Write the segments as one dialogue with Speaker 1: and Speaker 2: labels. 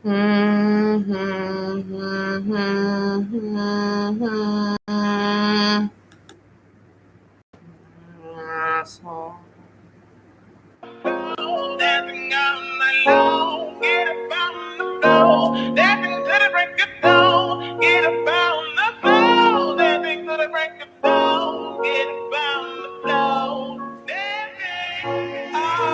Speaker 1: So.
Speaker 2: All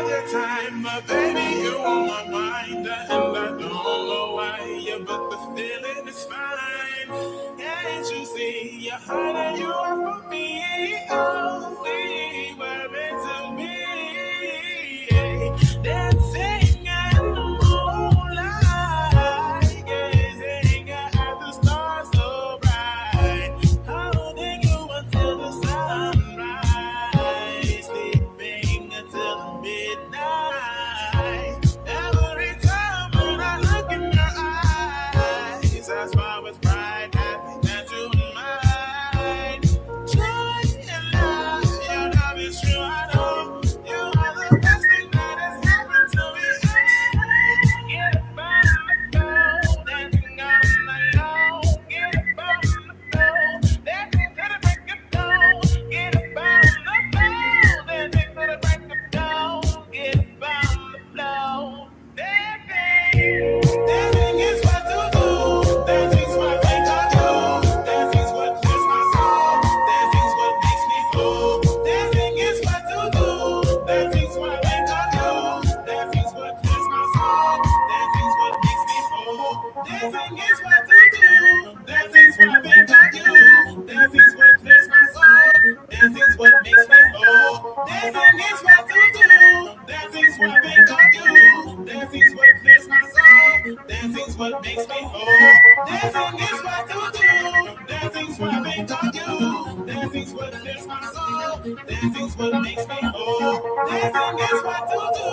Speaker 2: the time, my baby, you on my mind, and I don't know why, yeah, but the feeling is fine. Can't you see you're harder, you are for me? Oh, we were meant to be dancing in the moonlight, gazing at the stars so bright, holding you until the sunrise, sleeping until midnight. Every time when I look in your eyes, I smile with pride, happy that you mine. Joy and love, your love is true, I know. You are the best thing that has happened to me. Get up on the floor, dancing on the low. Get up on the floor, dancing to the break of dawn. Get up on the floor, dancing to the break of dawn. Get up on the floor, dancing. Dancing is what to do. Dancing's what make I do. Dancing's what clears my soul. Dancing's what makes me whole. Dancing is what to do. Dancing's what make I do. Dancing's what clears my soul. Dancing's what makes me whole. Dancing is what to do. Dancing's what make I do. Dancing's what clears my soul. Dancing's what makes me whole. Dancing is what to do. Dancing's what make I do. Dancing's what clears my soul. Dancing's what makes me whole. Dancing is what to do. Dancing's what make I do. Dancing's what clears my soul. Dancing's what makes me whole. Dancing is what to do.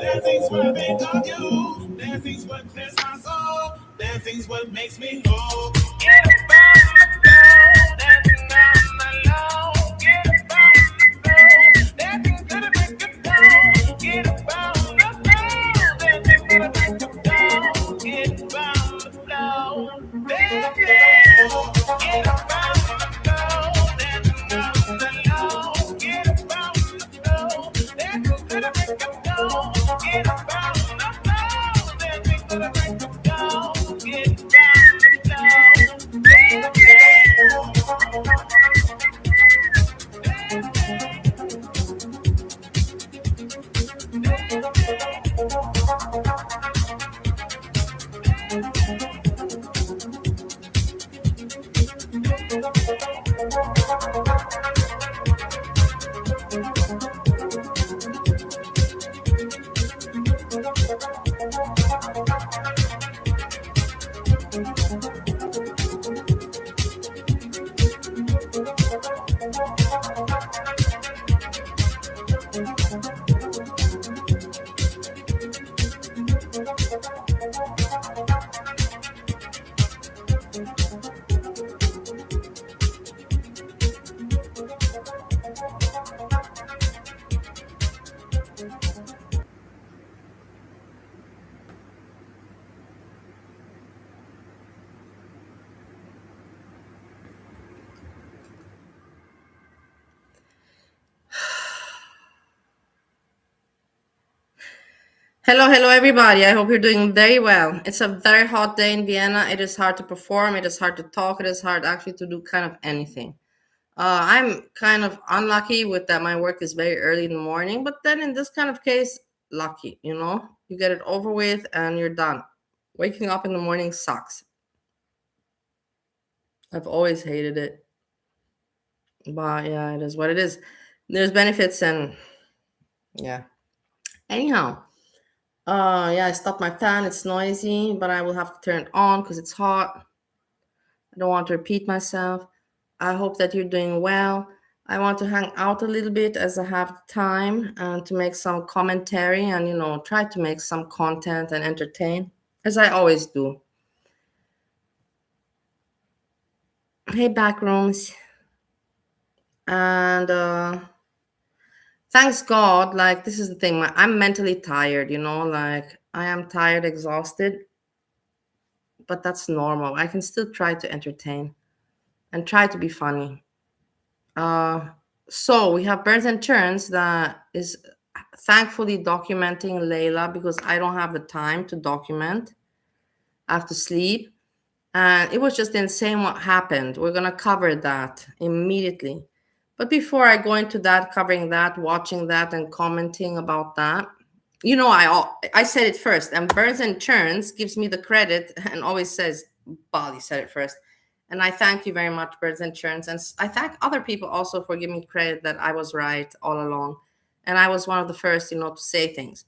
Speaker 2: Dancing's what make I do. Dancing's what clears my soul. Dancing's what makes me whole. Get up on the floor, dancing on the low. Get up on the floor, dancing to the break of dawn. Get up on the floor, dancing to the break of dawn. Get up on the floor, dancing. Get up on the floor, dancing on the low. Get up on the floor, dancing to the break of dawn. Get up on the floor, dancing to the break of dawn. Get up on the
Speaker 1: Hello, everybody. I hope you're doing very well. It's a very hot day in Vienna. It is hard to perform. It is hard to talk. It is hard actually to do kind of anything. I'm kind of unlucky with that. My work is very early in the morning, but then in this kind of case, lucky, you get it over with and you're done. Waking up in the morning sucks. I've always hated it. But yeah, it is what it is. There's benefits and yeah. Anyhow. Yeah, I stopped my fan. It's noisy, but I will have to turn it on because it's hot. I don't want to repeat myself. I hope that you're doing well. I want to hang out a little bit as I have time and to make some commentary and, try to make some content and entertain, as I always do. Hey, backrooms. And thanks God, like, this is the thing. I'm mentally tired, like, I am tired, exhausted. but that's normal. I can still try to entertain and try to be funny. So we have Burns and Turns that is thankfully documenting Leila, because I don't have the time to document. I have to sleep. And it was just insane what happened. We're going to cover that immediately. But before I go into that, covering that, watching that, and commenting about that, I said it first. And Burns and Turns gives me the credit and always says, Bali said it first. And I thank you very much, Birds and Churns. And I thank other people also for giving me credit that I was right all along. And I was one of the first, to say things.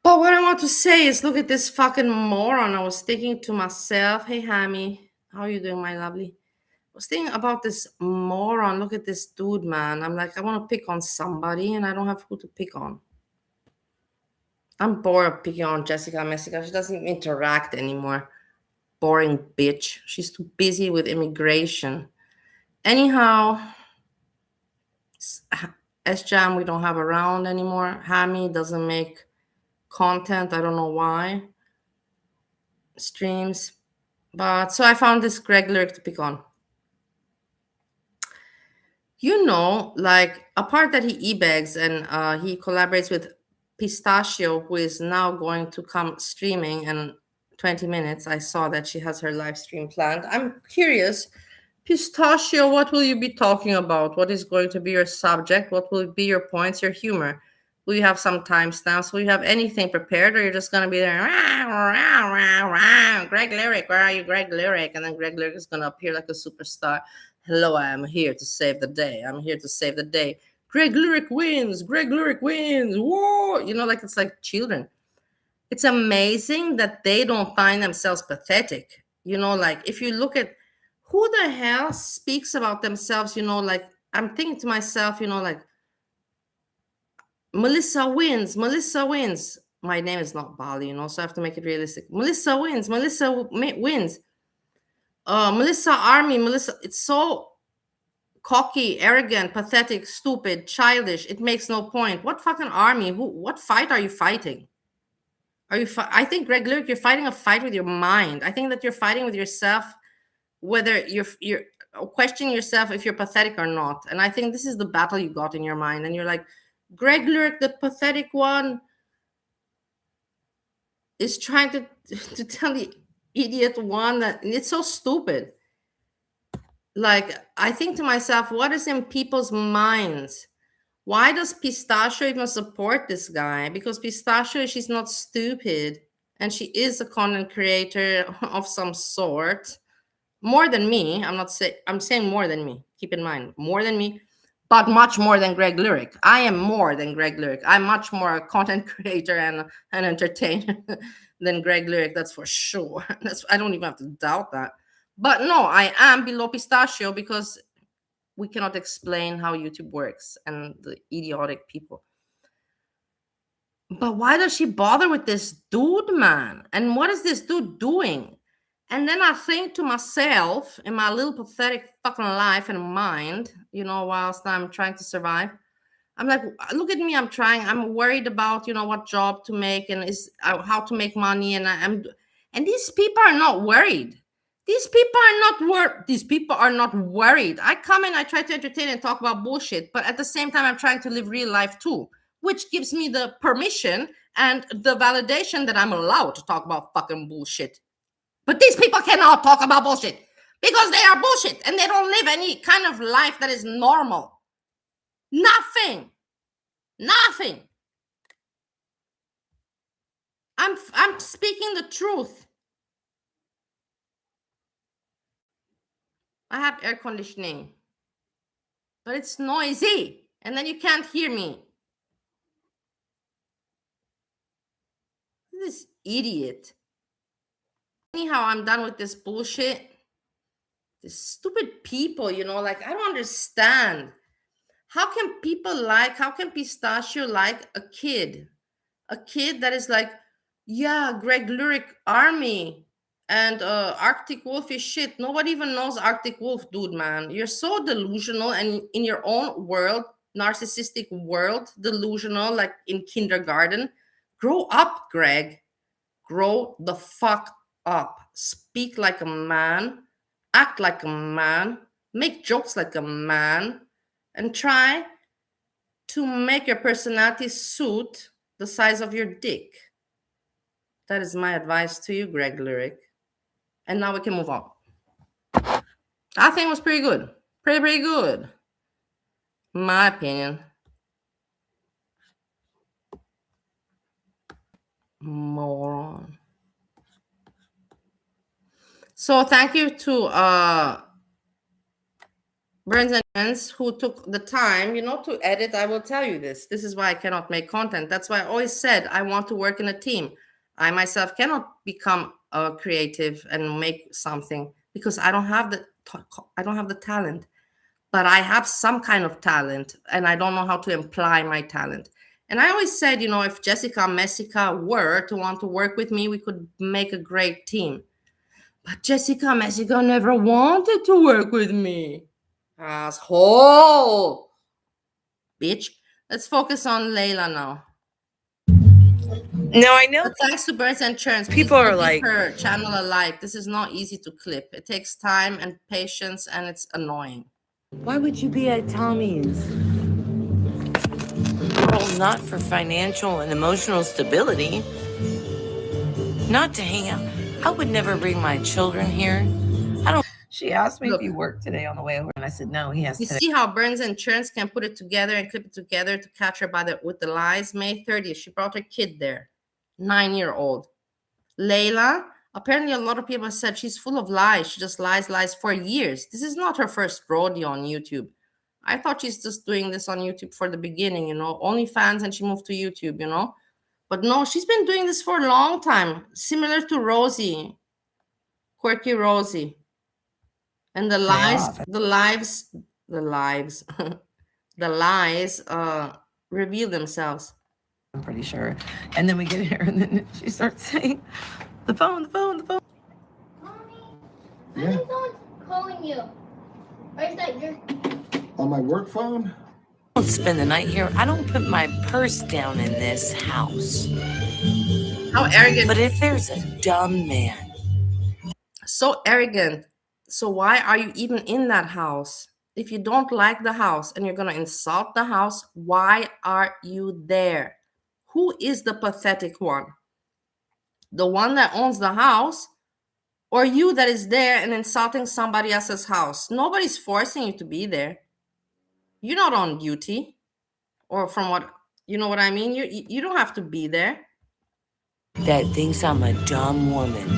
Speaker 1: But what I want to say is, look at this fucking moron. I was thinking to myself, hey, Hammy, how are you doing, my lovely? I was thinking about this moron. Look at this dude, man. I'm like, I want to pick on somebody, and I don't have who to pick on. I'm bored of picking on Jessica Messica. She doesn't even interact anymore. Boring bitch. She's too busy with immigration. Anyhow, S-Jam we don't have around anymore. Hammy doesn't make content. I don't know why. Streams. But so I found this Greg Lurik to pick on. Like a part that he e-bags and he collaborates with Pistachio, who is now going to come streaming in 20 minutes. I saw that she has her live stream planned. I'm curious, Pistachio, what will you be talking about? What is going to be your subject? What will be your points, your humor? Will you have some timestamps? Will you have anything prepared, or you're just going to be there, Greg Lurik, where are you, Greg Lurik? And then Greg Lurik is going to appear like a superstar. Hello, I am here to save the day. I'm here to save the day. Greg Lurik wins. Greg Lurik wins. Whoa. Like it's like children. It's amazing that they don't find themselves pathetic. Like if you look at who the hell speaks about themselves, like I'm thinking to myself, like Melissa wins. Melissa wins. My name is not Bali, so I have to make it realistic. Melissa wins. Melissa wins. Melissa Army. Melissa, it's so cocky, arrogant, pathetic, stupid, childish. It makes no point. What fucking army? What fight are you fighting? I think, Greg Lurik, you're fighting a fight with your mind. I think that you're fighting with yourself, whether you're questioning yourself if you're pathetic or not. And I think this is the battle you got in your mind. And you're like, Greg Lurik, the pathetic one, is trying to tell the idiot one that it's so stupid. Like, I think to myself, what is in people's minds? Why does Pistachio even support this guy? Because Pistachio, she's not stupid. And she is a content creator of some sort. More than me. I'm saying more than me. Keep in mind, more than me. But much more than Greg Lurik. I am more than Greg Lurik. I'm much more a content creator and an entertainer than Greg Lurik. That's for sure. I don't even have to doubt that. But no, I am below Pistachio because we cannot explain how YouTube works and the idiotic people. But why does she bother with this dude, man? And what is this dude doing? And then I think to myself, in my little pathetic fucking life and mind, whilst I'm trying to survive, I'm like, look at me, I'm worried about, what job to make and how to make money. And these people are not worried. These people are not worried. I come and I try to entertain and talk about bullshit, but at the same time, I'm trying to live real life too, which gives me the permission and the validation that I'm allowed to talk about fucking bullshit. But these people cannot talk about bullshit because they are bullshit and they don't live any kind of life that is normal. Nothing. I'm speaking the truth. I have air conditioning, but it's noisy, and then you can't hear me. This idiot. Anyhow, I'm done with this bullshit. These stupid people, like, I don't understand. How can Pistachio like a kid? A kid that is like, yeah, Greg Lurik Army and Arctic Wolf is shit. Nobody even knows Arctic Wolf, dude, man. You're so delusional and in your own world, narcissistic world, delusional, like in kindergarten. Grow up, Greg. Grow the fuck up, speak like a man, act like a man, make jokes like a man, and try to make your personality suit the size of your dick. That is my advice to you, Greg Lurik. And now we can move on. I think it was pretty good. Pretty good. My opinion. Moron. So thank you to Burns and Friends who took the time, to edit. I will tell you this. This is why I cannot make content. That's why I always said I want to work in a team. I myself cannot become a creative and make something because I don't have the talent. But I have some kind of talent and I don't know how to apply my talent. And I always said, if Jessica Messica were to want to work with me, we could make a great team. But Jessica Messica never wanted to work with me. Asshole. Bitch. Let's focus on Leila now.
Speaker 3: No, I know.
Speaker 1: But thanks to Birds and Churns,
Speaker 3: People are
Speaker 1: keep
Speaker 3: like,
Speaker 1: her channel alive. This is not easy to clip. It takes time and patience, and it's annoying.
Speaker 3: why would you be at Tommy's? Well, not for financial and emotional stability. Not to hang out. I would never bring my children here. She asked me if he worked today on the way over, and I said no. He has
Speaker 1: You
Speaker 3: today.
Speaker 1: see how Burns and Churns can put it together and clip it together to catch her with the lies. May 30th, she brought her kid there, 9-year-old. Leila, apparently a lot of people said she's full of lies. She just lies for years. This is not her first rodeo on YouTube. I thought she's just doing this on YouTube for the beginning, OnlyFans, and she moved to YouTube, But no, she's been doing this for a long time, similar to Rosie, Quirky Rosie. And the lies reveal themselves.
Speaker 3: I'm pretty sure. And then we get here, and then she starts saying, the phone.
Speaker 4: Mommy, I think someone's calling you. Or is that your...
Speaker 5: On my work phone?
Speaker 3: I don't spend the night here. I don't put my purse down in this house.
Speaker 1: How arrogant.
Speaker 3: But if there's a dumb man.
Speaker 1: So arrogant. So why are you even in that house? If you don't like the house and you're going to insult the house, why are you there? Who is the pathetic one? The one that owns the house, or you that is there and insulting somebody else's house? Nobody's forcing you to be there. You're not on duty. Or from what, you know what I mean? You don't have to be there.
Speaker 3: That thinks I'm a dumb woman.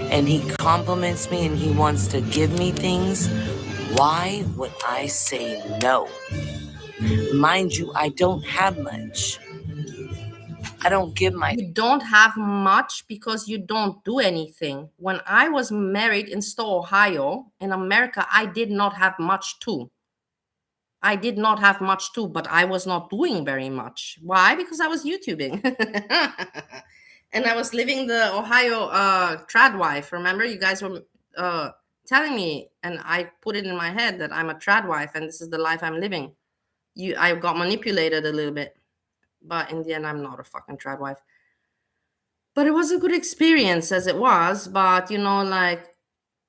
Speaker 3: And he compliments me and he wants to give me things. Why would I say no? Mind you, I don't have much. I don't give
Speaker 1: You don't have much because you don't do anything. When I was married in Stowe, Ohio, in America, I did not have much too. But I was not doing very much. Why? Because I was YouTubing. And I was living the Ohio trad wife. Remember, you guys were telling me, and I put it in my head that I'm a trad wife and this is the life I'm living. I got manipulated a little bit, but in the end, I'm not a fucking trad wife. But it was a good experience as it was. But like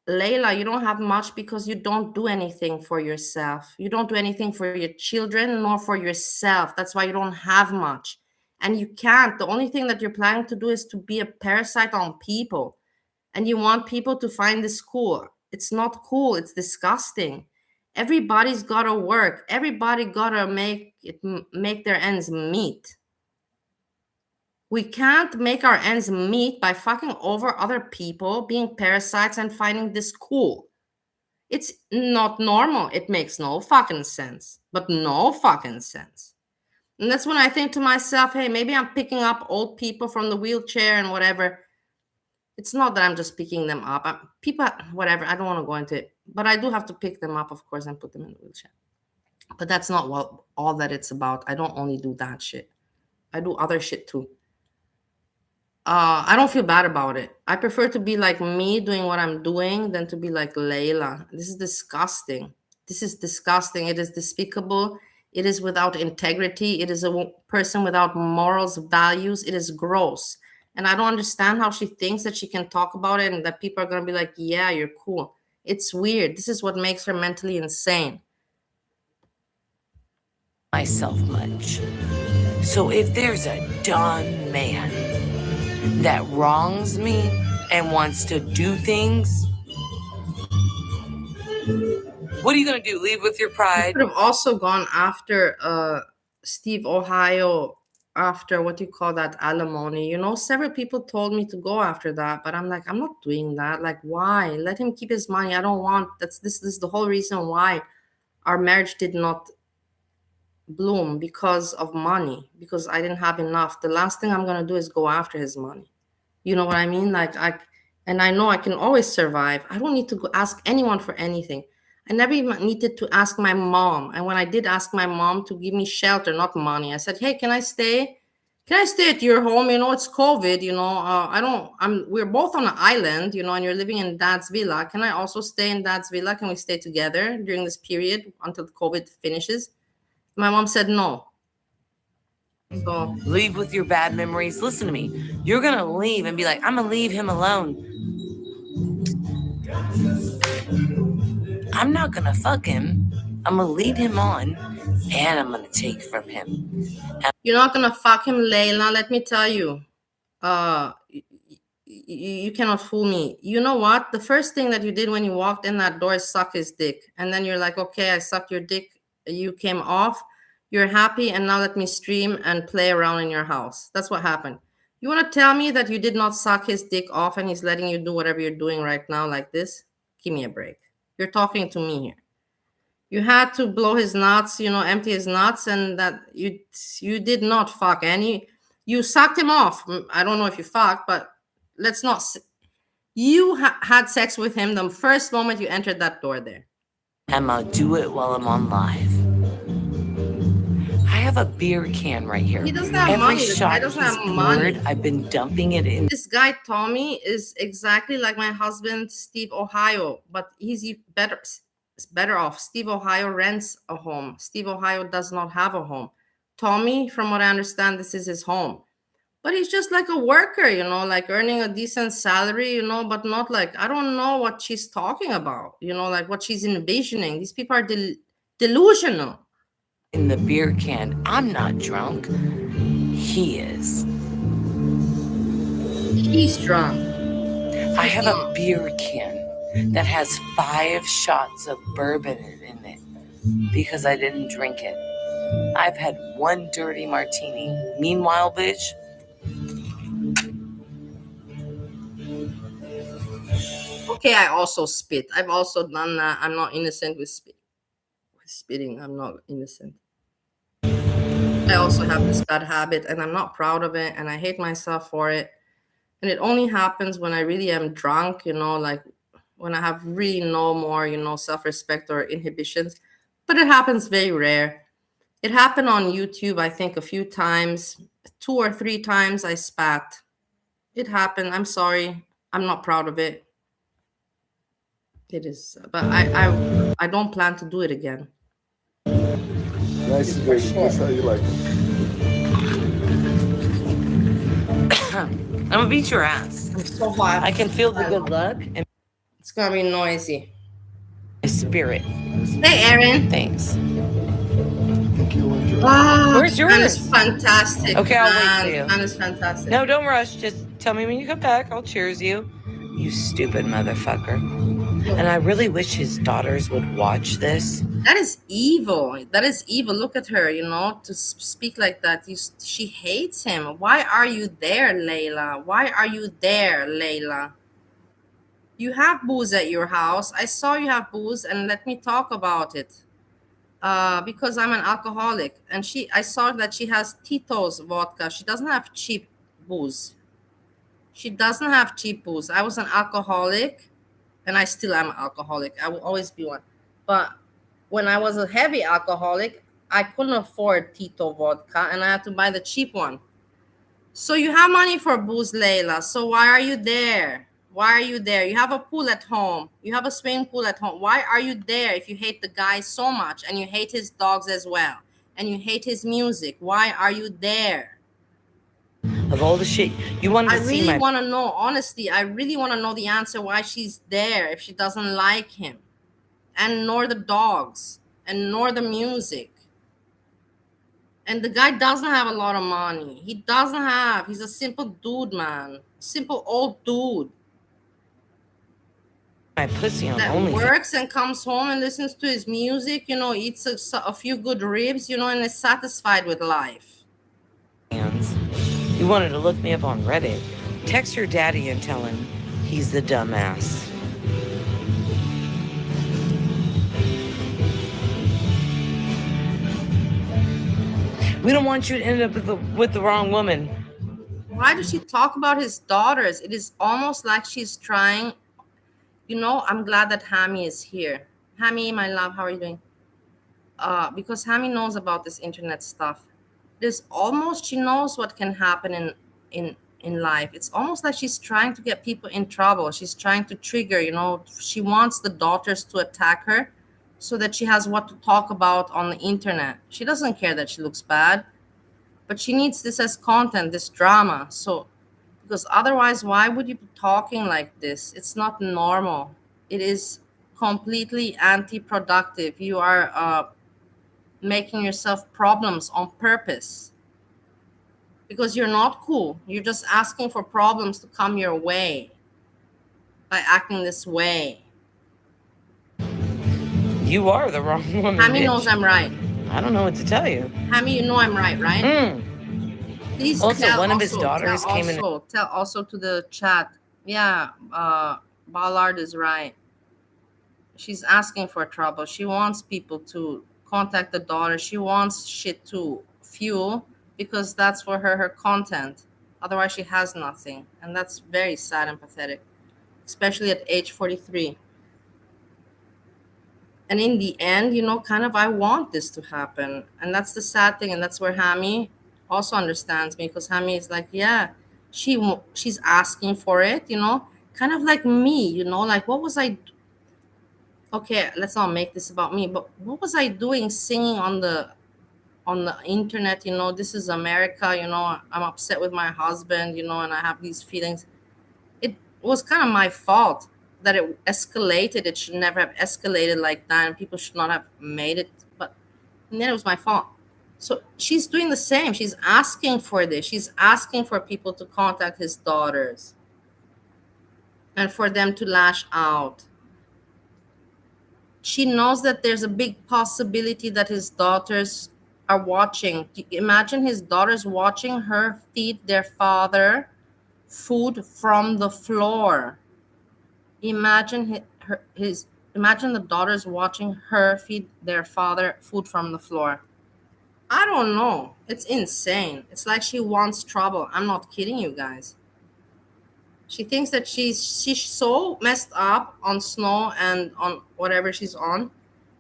Speaker 1: Leila, you don't have much because you don't do anything for yourself. You don't do anything for your children nor for yourself. That's why you don't have much. And you can't. The only thing that you're planning to do is to be a parasite on people. And you want people to find this cool. It's not cool. It's disgusting. Everybody's got to work. Everybody got to make their ends meet. We can't make our ends meet by fucking over other people, being parasites, and finding this cool. It's not normal. It makes no fucking sense. But no fucking sense. And that's when I think to myself, hey, maybe I'm picking up old people from the wheelchair and whatever. It's not that I'm just picking them up. People, whatever, I don't want to go into it. But I do have to pick them up, of course, and put them in the wheelchair. But that's not all that it's about. I don't only do that shit. I do other shit too. I don't feel bad about it. I prefer to be like me doing what I'm doing than to be like Leila. This is disgusting. It is despicable. It is without integrity. It is a person without morals, values. It is gross. And I don't understand how she thinks that she can talk about it and that people are going to be like, yeah, you're cool. It's weird. This is what makes her mentally insane.
Speaker 3: Myself much. So if there's a done man that wrongs me and wants to do things, what are you gonna do? Leave with your
Speaker 1: You
Speaker 3: pride?
Speaker 1: could have also gone after Steve Ohio after what you call that alimony. You know, several people told me to go after that, but I'm like, I'm not doing that. Like, why? Let him keep his money. I don't want this is the whole reason why our marriage did not bloom, because of money, because I didn't have enough. The last thing I'm gonna do is go after his money. You know what I mean? And I know I can always survive. I don't need to go ask anyone for anything. I never even needed to ask my mom. And when I did ask my mom to give me shelter, not money, I said, "Hey, can I stay? Can I stay at your home? You know, it's COVID. You know, I don't. We're both on an island. You know, and you're living in Dad's villa. Can I also stay in Dad's villa? Can we stay together during this period until COVID finishes?" My mom said no. So
Speaker 3: Leave with your bad memories. Listen to me. You're gonna leave and be like, I'm gonna leave him alone. I'm not gonna fuck him. I'm gonna lead him on, and I'm gonna take from him.
Speaker 1: you're not gonna fuck him, Leila. Let me tell you. You cannot fool me. You know what? The first thing that you did when you walked in that door is suck his dick. And then you're like, okay, I sucked your dick. You came off. You're happy. And now let me stream and play around in your house. That's what happened. You want to tell me that you did not suck his dick off and he's letting you do whatever you're doing right now like this? Give me a break. You're talking to me here. You had to blow his nuts, you know, empty his nuts, and that you did not fuck any. You sucked him off. I don't know if you fucked, but let's not. You had sex with him the first moment you entered that door there.
Speaker 3: And I'll do it while I'm on live. I have a beer can right here.
Speaker 1: He doesn't have
Speaker 3: Every
Speaker 1: money. This guy
Speaker 3: shot
Speaker 1: doesn't
Speaker 3: he's
Speaker 1: have
Speaker 3: poured,
Speaker 1: money.
Speaker 3: I've been dumping it in.
Speaker 1: This guy Tommy is exactly like my husband Steve Ohio, but he's better off. Steve Ohio rents a home. Steve Ohio does not have a home. Tommy, from what I understand, this is his home. But he's just like a worker, you know, like earning a decent salary, you know, but not like, I don't know what she's talking about, you know, like what she's envisioning. These people are delusional.
Speaker 3: In the beer can. I'm not drunk. He is.
Speaker 1: He's drunk.
Speaker 3: I have a beer can that has 5 shots of bourbon in it because I didn't drink it. I've had 1 dirty martini. Meanwhile, bitch,
Speaker 1: Okay, I also spit. I've also done that. I'm not innocent with spitting. I'm not innocent. I also have this bad habit and I'm not proud of it and I hate myself for it. And it only happens when I really am drunk, you know, like when I have really no more, you know, self-respect or inhibitions. But it happens very rare. It happened on YouTube, I think, a few times. 2 or 3 times I spat. It happened. I'm sorry. I'm not proud of it. It is, but I don't plan to do it again.
Speaker 5: Nice and dirty. That's how you like it.
Speaker 3: I'm gonna beat your ass.
Speaker 1: I'm so hot.
Speaker 3: I can feel the good luck in
Speaker 1: It's gonna be noisy.
Speaker 3: my spirit.
Speaker 1: Hey, Erin.
Speaker 3: Thanks.
Speaker 5: Think you'll enjoy it.
Speaker 1: Oh,
Speaker 3: Where's
Speaker 1: Japan is
Speaker 3: yours?
Speaker 1: fantastic.
Speaker 3: Okay, I'll wait for you.
Speaker 1: Japan is fantastic.
Speaker 3: No, don't rush. Just tell me when you come back. I'll cheers you. You stupid motherfucker. And I really wish his daughters would watch this.
Speaker 1: That is evil. That is evil. Look at her, you know, to speak like that. She hates him. Why are you there, Leila? Why are you there, Leila? You have booze at your house. I saw you have booze, and let me talk about it. Because I'm an alcoholic, and I saw that she has Tito's vodka. She doesn't have cheap booze. She doesn't have cheap booze. I was an alcoholic, and I still am an alcoholic. I will always be one. But when I was a heavy alcoholic, I couldn't afford Tito vodka, and I had to buy the cheap one. So you have money for booze, Leila. So why are you there? Why are you there? You have a pool at home. You have a swimming pool at home. Why are you there if you hate the guy so much and you hate his dogs as well and you hate his music? Why are you there?
Speaker 3: of all the shit you wanted
Speaker 1: I
Speaker 3: to see
Speaker 1: really
Speaker 3: my
Speaker 1: want to know, honestly, I really want to know the answer why she's there if she doesn't like him, and nor the dogs, and nor the music. And the guy doesn't have a lot of money. He doesn't have. He's a simple dude, man. Simple old dude
Speaker 3: pussy on
Speaker 1: that
Speaker 3: OnlyFans.
Speaker 1: works and comes home and listens to his music, eats a few good ribs, and is satisfied with life.
Speaker 3: You wanted to look me up on Reddit. Text your daddy and tell him he's the dumbass. We don't want you to end up with the wrong woman.
Speaker 1: Why does she talk about his daughters? It is almost like she's trying. I'm glad that Hammy is here. Hammy, my love, how are you doing? Because Hammy knows about this internet stuff. It is almost she knows what can happen in life. It's almost like she's trying to get people in trouble. She's trying to trigger. She wants the daughters to attack her, so that she has what to talk about on the internet. She doesn't care that she looks bad, but she needs this as content, this drama. So, because otherwise, why would you be talking like this? It's not normal. It is completely anti-productive. You are making yourself problems on purpose because you're not cool. You're just asking for problems to come your way by acting this way.
Speaker 3: You are the wrong woman.
Speaker 1: Hammy
Speaker 3: bitch.
Speaker 1: knows I'm right.
Speaker 3: I don't know what to tell you.
Speaker 1: Hammy, you know I'm right? Please
Speaker 3: Also,
Speaker 1: tell
Speaker 3: one of his daughters came in.
Speaker 1: Tell also to the chat. Yeah, Ballard is right. She's asking for trouble. She wants people to contact the daughter. She wants shit to fuel because that's for her content. Otherwise, she has nothing. And that's very sad and pathetic, especially at age 43. And in the end, kind of I want this to happen. And that's the sad thing. And that's where Hammy also understands me, because Hammy is like, yeah, she's asking for it, kind of like me, like what was I okay, let's not make this about me, but what was I doing singing on the internet? This is America. I'm upset with my husband, and I have these feelings. It was kind of my fault that it escalated. It should never have escalated like that, and people should not have made it, but then it was my fault. So she's doing the same. She's asking for this. She's asking for people to contact his daughters and for them to lash out. She knows that there's a big possibility that his daughters are watching. Imagine his daughters watching her feed their father food from the floor. Imagine imagine the daughters watching her feed their father food from the floor. I don't know. It's insane. It's like she wants trouble. I'm not kidding you guys. She thinks that she's so messed up on snow and on whatever she's on.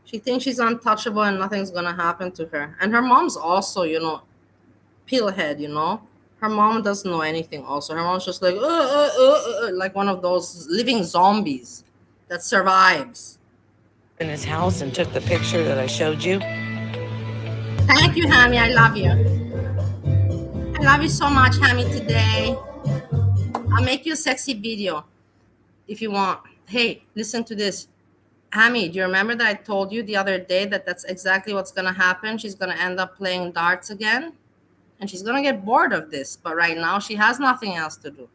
Speaker 1: She thinks she's untouchable and nothing's gonna happen to her. And her mom's also, pillhead, Her mom doesn't know anything also. Her mom's just like one of those living zombies that survives.
Speaker 3: In his house and took the picture that I showed you.
Speaker 1: Thank you, Hammy. I love you. I love you so much, Hammy, today. I'll make you a sexy video if you want. Hey, listen to this. Hammy, do you remember that I told you the other day that that's exactly what's going to happen? She's going to end up playing darts again, and she's going to get bored of this. But right now, she has nothing else to do.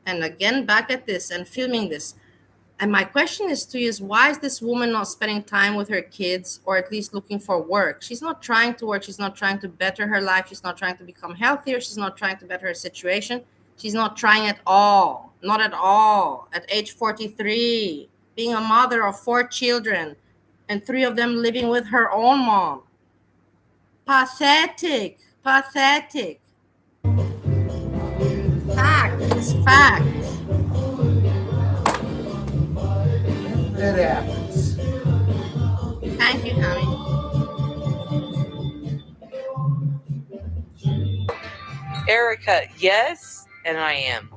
Speaker 1: And again, back at this and filming this. And my question is to you is, why is this woman not spending time with her kids, or at least looking for work? She's not trying to work. She's not trying to better her life. She's not trying to become healthier. She's not trying to better her situation. She's not trying at all. Not at all. At age 43, being a mother of 4 children and 3 of them living with her own mom. Pathetic. Pathetic. Fact. It's fact.
Speaker 5: It happens.
Speaker 1: Thank you, honey.
Speaker 3: Erica, yes, and I am.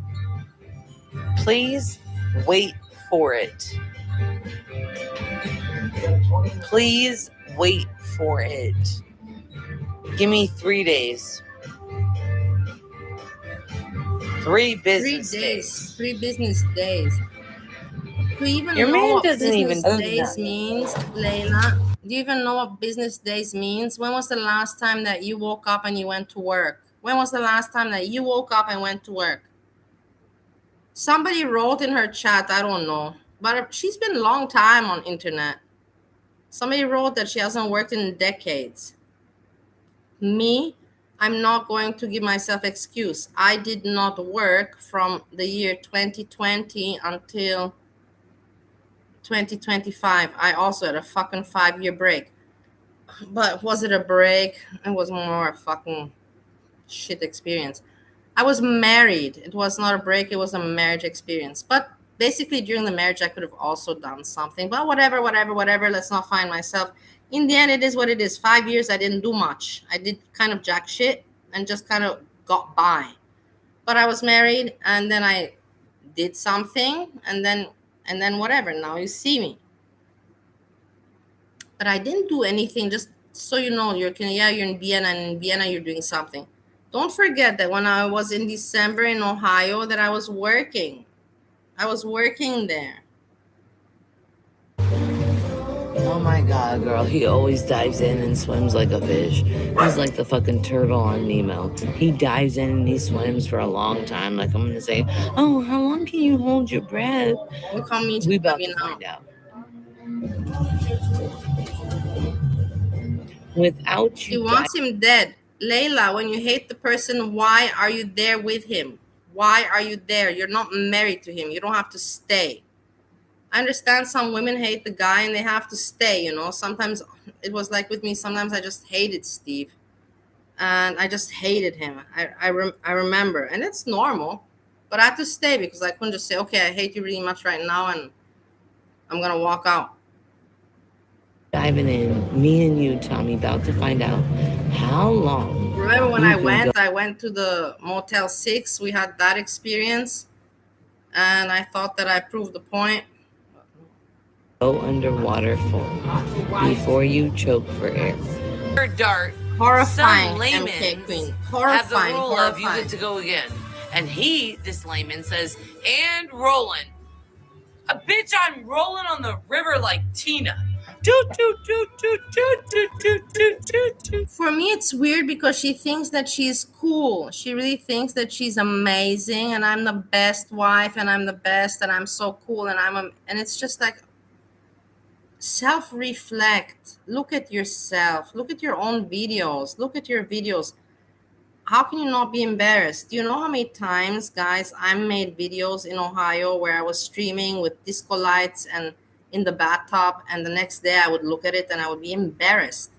Speaker 3: Please wait for it. Please wait for it. Give me 3 days. 3
Speaker 1: 3
Speaker 3: business
Speaker 1: days. 3 business days. Do you even
Speaker 3: Your
Speaker 1: know
Speaker 3: man
Speaker 1: what
Speaker 3: doesn't even
Speaker 1: business
Speaker 3: do
Speaker 1: days
Speaker 3: that.
Speaker 1: means, Leila? Do you even know what business days means? When was the last time that you woke up and you went to work? When was the last time that you woke up and went to work? Somebody wrote in her chat, I don't know, but she's been a long time on internet. Somebody wrote that she hasn't worked in decades. Me, I'm not going to give myself excuse. I did not work from the year 2020 until 2025. I also had a fucking 5-year break. But was it a break? It was more a fucking shit experience. I was married. It was not a break, it was a marriage experience. But basically, during the marriage, I could have also done something. But whatever. Let's not find myself. In the end, it is what it is. 5 years, I didn't do much. I did kind of jack shit and just kind of got by. But I was married, and then I did something, and then whatever. Now you see me. But I didn't do anything. Just so you know, you're in Vienna, and in Vienna you're doing something. Don't forget that when I was in December in Ohio, that I was working. I was working there.
Speaker 3: Oh my god, girl, he always dives in and swims like a fish. He's like the fucking turtle on Nemo. He dives in and he swims for a long time. Like, I'm gonna say, oh, how long can you hold your breath?
Speaker 1: Look how mean
Speaker 3: We
Speaker 1: she's
Speaker 3: about
Speaker 1: me
Speaker 3: to
Speaker 1: now.
Speaker 3: find out. Without
Speaker 1: She
Speaker 3: you
Speaker 1: wants him dead. Leila, when you hate the person, why are you there with him? Why are you there? You're not married to him. You don't have to stay. I understand some women hate the guy and they have to stay, you know. Sometimes it was like with me, sometimes I just hated Steve. And I just hated him. I remember. And it's normal. But I had to stay because I couldn't just say, okay, I hate you really much right now and I'm going to walk out.
Speaker 3: diving in, me and you, Tommy, about to find out how long.
Speaker 1: Remember when
Speaker 3: you
Speaker 1: I
Speaker 3: can
Speaker 1: went to the Motel 6. We had that experience. And I thought that I proved the point.
Speaker 3: go underwater for before you choke for air. Dart.
Speaker 1: Horrifying,
Speaker 3: Some
Speaker 1: MK
Speaker 3: laymen
Speaker 1: Queen.
Speaker 3: have the
Speaker 1: Horrifying,
Speaker 3: rule of you
Speaker 1: horrifying.
Speaker 3: get to go again. And this layman says, and rolling. A bitch, I'm rolling on the river like Tina.
Speaker 1: For me, it's weird because she thinks that she's cool. She really thinks that she's amazing and I'm the best wife and I'm the best and I'm so cool and and it's just like, self-reflect. Look at yourself. Look at your own videos. Look at your videos. How can you not be embarrassed? Do you know how many times, guys, I made videos in Ohio where I was streaming with disco lights and in the bathtub, and the next day I would look at it and I would be embarrassed.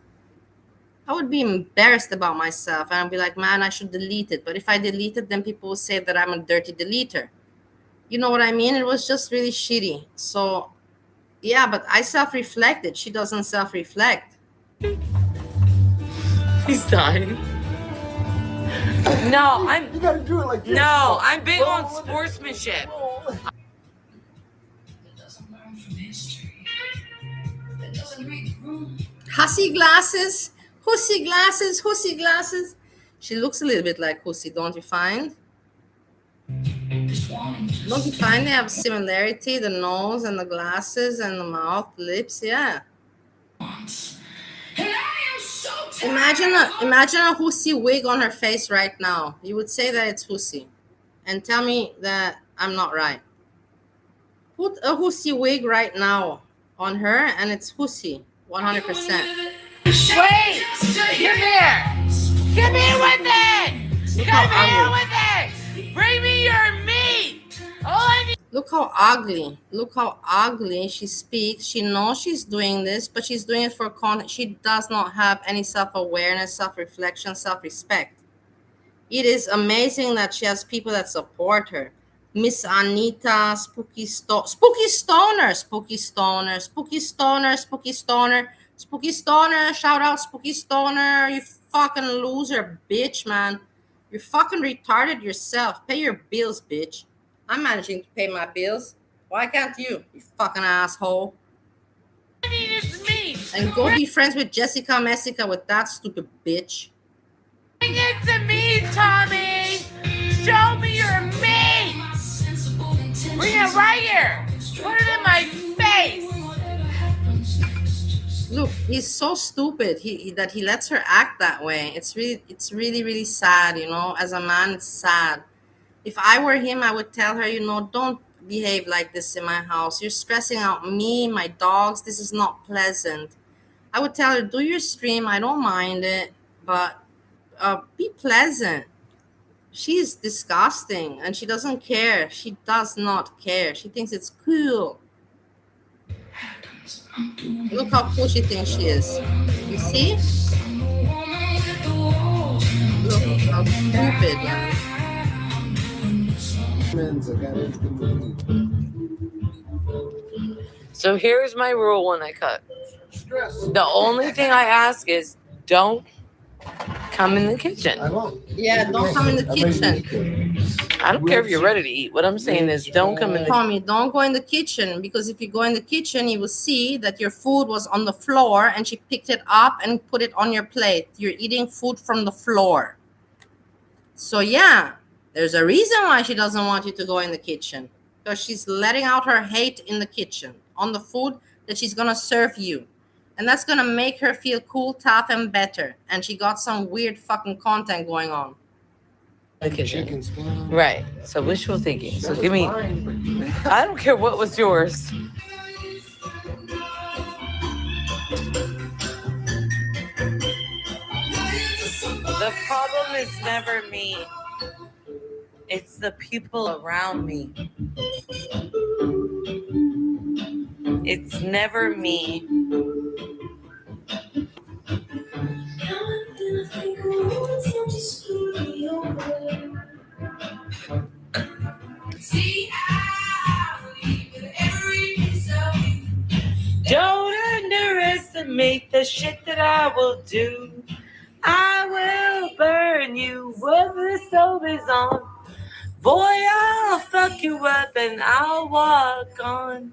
Speaker 1: I would be embarrassed about myself and I'd be like, man, I should delete it. But if I delete it, then people will say that I'm a dirty deleter. You know what I mean? It was just really shitty. So, yeah, but I self-reflected. She doesn't self-reflect.
Speaker 3: He's dying. No,
Speaker 5: You gotta do it like this.
Speaker 3: No, I'm big on sportsmanship.
Speaker 1: Hussy glasses, hussy glasses, hussy glasses. She looks a little bit like Hussy, don't you find? Don't you find they have similarity? The nose and the glasses and the mouth, the lips, yeah. Imagine a Hussy wig on her face right now. You would say that it's Hussy. And tell me that I'm not right. Put a Hussy wig right now on her and it's Hussy, 100%.
Speaker 3: Wait! Come here! Come here with it! Come here with it! Bring me your meat! All I need.
Speaker 1: Look how ugly. Look how ugly she speaks. She knows she's doing this, but she's doing it for content. She does not have any self-awareness, self-reflection, self-respect. It is amazing that she has people that support her. Miss Anita, Spooky Stoner, Spooky Stoner, Spooky Stoner, Spooky Stoner, Spooky Stoner, Spooky Stoner. Shout out Spooky Stoner. You fucking loser, bitch, man. You're fucking retarded yourself. Pay your bills, bitch. I'm managing to pay my bills. Why can't you, you fucking asshole?
Speaker 3: I need is meat!
Speaker 1: And go be friends with Jessica Messica with that stupid bitch.
Speaker 3: Bring it to me, Tommy! Show me your meat! it right here. Put it in my face.
Speaker 1: Look, he's so stupid. That he lets her act that way. It's really sad. As a man, it's sad. If I were him, I would tell her, don't behave like this in my house. You're stressing out me, my dogs. This is not pleasant. I would tell her, do your stream. I don't mind it, but be pleasant. She's disgusting and she doesn't care. She does not care. She thinks it's cool. Look how cool she thinks she is. You see? Look how stupid, man.
Speaker 3: So here's my rule when I cut. The only thing I ask is don't come in the kitchen.
Speaker 1: Yeah, don't come in the kitchen.
Speaker 3: I don't care if you're ready to eat. What I'm saying is don't come in the
Speaker 1: Tommy, don't go in the kitchen, because if you go in the kitchen, you will see that your food was on the floor and she picked it up and put it on your plate. You're eating food from the floor. So yeah, there's a reason why she doesn't want you to go in the kitchen, because she's letting out her hate in the kitchen on the food that she's gonna serve you. And that's gonna make her feel cool, tough, and better. And she got some weird fucking content going on.
Speaker 3: kitchen. Right. So wishful thinking. So give me. I don't care what was yours. The problem is never me. It's the people around me. It's never me. Don't underestimate the shit that I will do. I will burn you when the stove is on. Boy, I'll fuck you up and I'll walk on.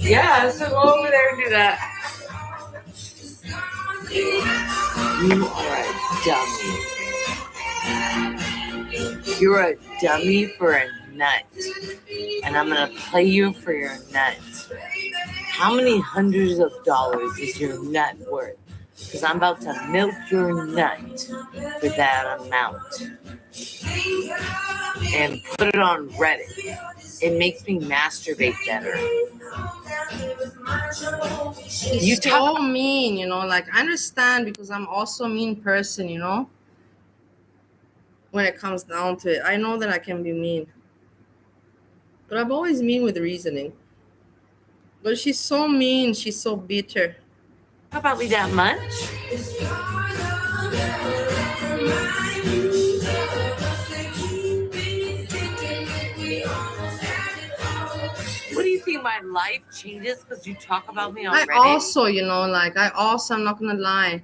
Speaker 3: Yeah, so go over there and do that. You are a dummy. You're a dummy for a nut. And I'm gonna play you for your nut. How many hundreds of dollars is your nut worth? Because I'm about to milk your nut for that amount. And put it on Reddit. It makes me masturbate better.
Speaker 1: She's so mean, like, I understand, because I'm also a mean person, when it comes down to it. I know that I can be mean, but I'm always mean with reasoning. But she's so mean. She's so bitter.
Speaker 3: How about me that much? What do you think, my life changes because you talk about me on Reddit?
Speaker 1: I'm not gonna lie,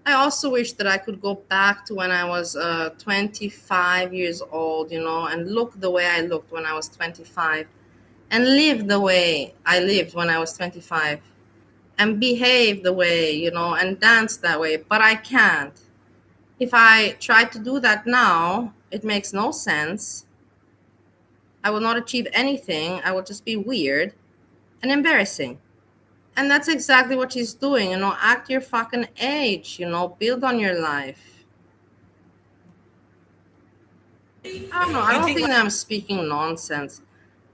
Speaker 1: I also wish that I could go back to when I was 25 years old, and look the way I looked when I was 25, and live the way I lived when I was 25, and behave the way, and dance that way. But I can't. If I try to do that now, it makes no sense. I will not achieve anything. I will just be weird and embarrassing. And that's exactly what she's doing, act your fucking age, build on your life. I don't know. I don't think that I'm speaking nonsense.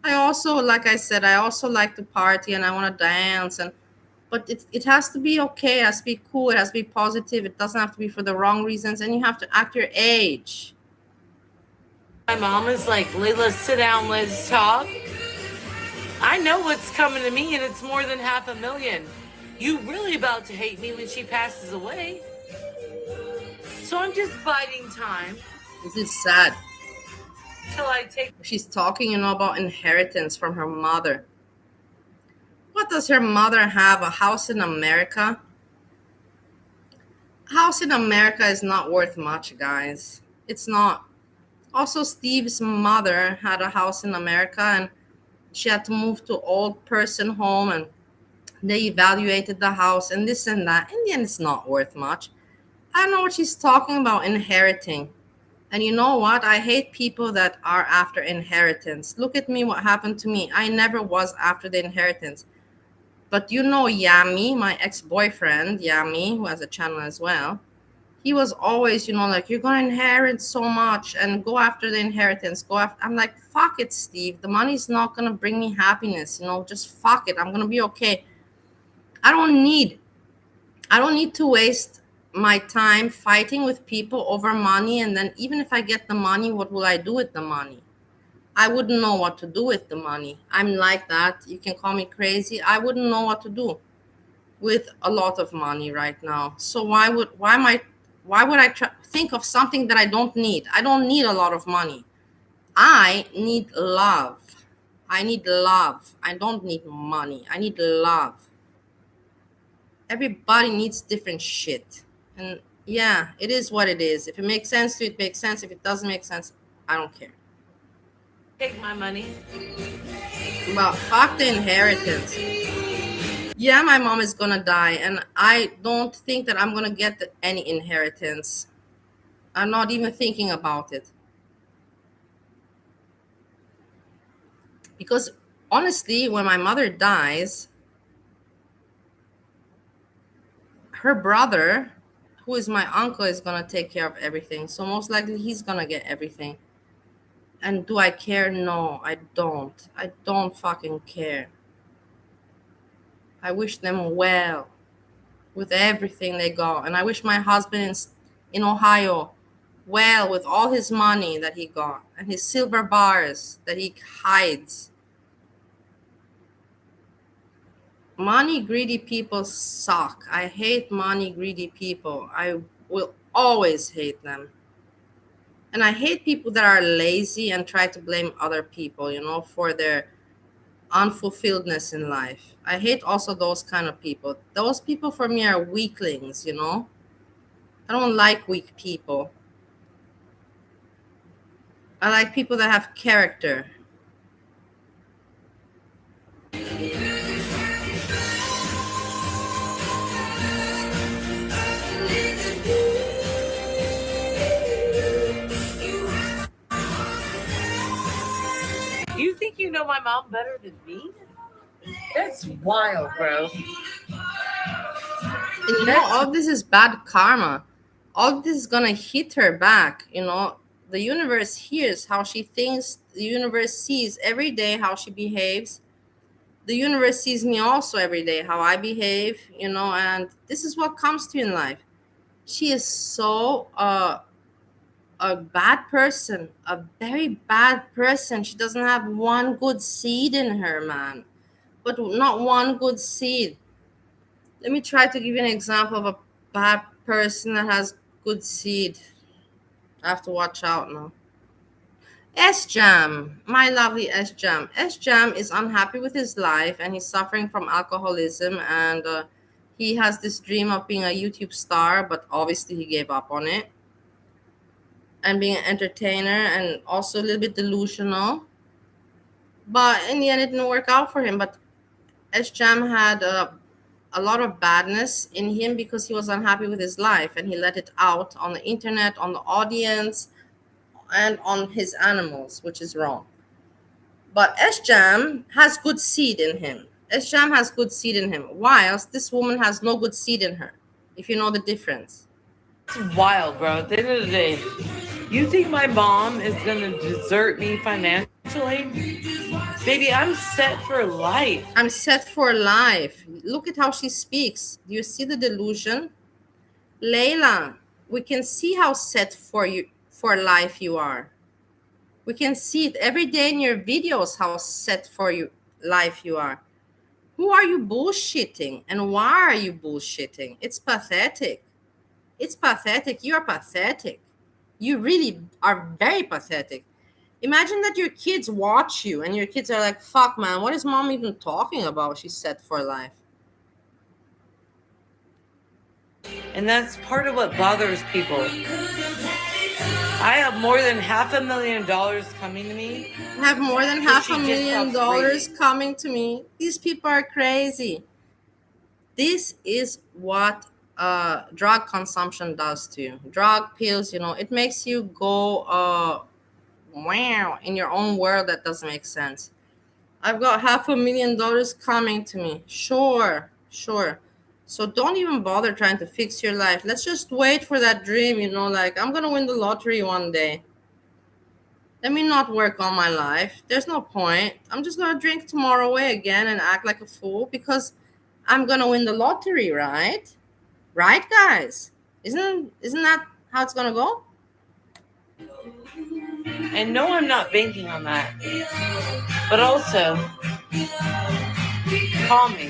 Speaker 1: I also, like I said, I also like to party and I want to dance, but it has to be okay. It has to be cool. It has to be positive. It doesn't have to be for the wrong reasons, and you have to act your age.
Speaker 3: My mom is like, Leila, sit down, let's talk. I know what's coming to me, and it's more than $500,000. You really about to hate me when she passes away. So I'm just biding time.
Speaker 1: This is sad.
Speaker 3: Till I take.
Speaker 1: She's talking, about inheritance from her mother. What does her mother have? A house in America? A house in America is not worth much, guys. It's not. Also, Steve's mother had a house in America, and she had to move to old person home, and they evaluated the house and this and that. In the end, it's not worth much. I don't know what she's talking about, inheriting. And you know what? I hate people that are after inheritance. Look at me, what happened to me. I never was after the inheritance. But you know, Yami, my ex boyfriend, Yami, who has a channel as well, he was always, like, you're going to inherit so much and go after the inheritance. Go after. I'm like, fuck it, Steve. The money's not going to bring me happiness. Just fuck it. I'm going to be okay. I don't need I don't need to waste my time fighting with people over money. And then even if I get the money, what will I do with the money? I wouldn't know what to do with the money. I'm like that. You can call me crazy. I wouldn't know what to do with a lot of money right now. So why would I think of something that I don't need? I don't need a lot of money. I need love. I need love. I don't need money. I need love. Everybody needs different shit. And yeah, it is what it is. If it makes sense to you, it makes sense. If it doesn't make sense, I don't care.
Speaker 3: Take my money.
Speaker 1: Well, fuck the inheritance. Yeah, my mom is gonna die, and I don't think that I'm gonna get any inheritance. I'm not even thinking about it. Because honestly, when my mother dies, her brother, who is my uncle, is gonna take care of everything. So most likely he's gonna get everything. And do I care? No, I don't. I don't fucking care. I wish them well with everything they got. And I wish my husband in Ohio well with all his money that he got and his silver bars that he hides. Money greedy people suck. I hate money greedy people. I will always hate them. And I hate people that are lazy and try to blame other people, for their unfulfilledness in life. I hate also those kind of people. Those people for me are weaklings. I don't like weak people. I like people that have character.
Speaker 3: You think you know my mom better than me? That's wild, bro.
Speaker 1: And all of this is bad karma. All of this is gonna hit her back. The universe hears how she thinks. The universe sees every day how she behaves. The universe sees me also every day how I behave. And this is what comes to you in life. She is so a bad person, a very bad person. She doesn't have one good seed in her, man. But not one good seed. Let me try to give you an example of a bad person that has good seed. I have to watch out now. S Jam, my lovely S Jam. S Jam is unhappy with his life and he's suffering from alcoholism, and he has this dream of being a YouTube star, but obviously he gave up on it. And being an entertainer, and also a little bit delusional. But in the end, it didn't work out for him. But S Jam had a lot of badness in him because he was unhappy with his life, and he let it out on the internet, on the audience, and on his animals, which is wrong. But S Jam has good seed in him. S Jam has good seed in him, whilst this woman has no good seed in her, if you know the difference.
Speaker 3: It's wild, bro. At the end of the day, you think my mom is gonna desert me financially? Baby, I'm set for life.
Speaker 1: I'm set for life. Look at how she speaks. Do you see the delusion? Leila, we can see how set for life you are. We can see it every day in your videos how set for life you are. Who are you bullshitting, and why are you bullshitting? It's pathetic. It's pathetic. You are pathetic. You really are very pathetic. Imagine that your kids watch you and your kids are like, fuck, man, what is mom even talking about? She's set for life.
Speaker 3: And that's part of what bothers people. I have more than $500,000 coming to me.
Speaker 1: I have more than $500,000 coming to me. These people are crazy. This is what drug consumption does to you. Drug pills, it makes you go wow in your own world that doesn't make sense. I've got $500,000 coming to me. Sure. So don't even bother trying to fix your life. Let's just wait for that dream, like I'm gonna win the lottery one day. Let me not work on my life. There's no point. I'm just gonna drink tomorrow away again and act like a fool because I'm gonna win the lottery, right? Right, guys? Isn't that how it's gonna go?
Speaker 3: And no, I'm not banking on that. But also, call me.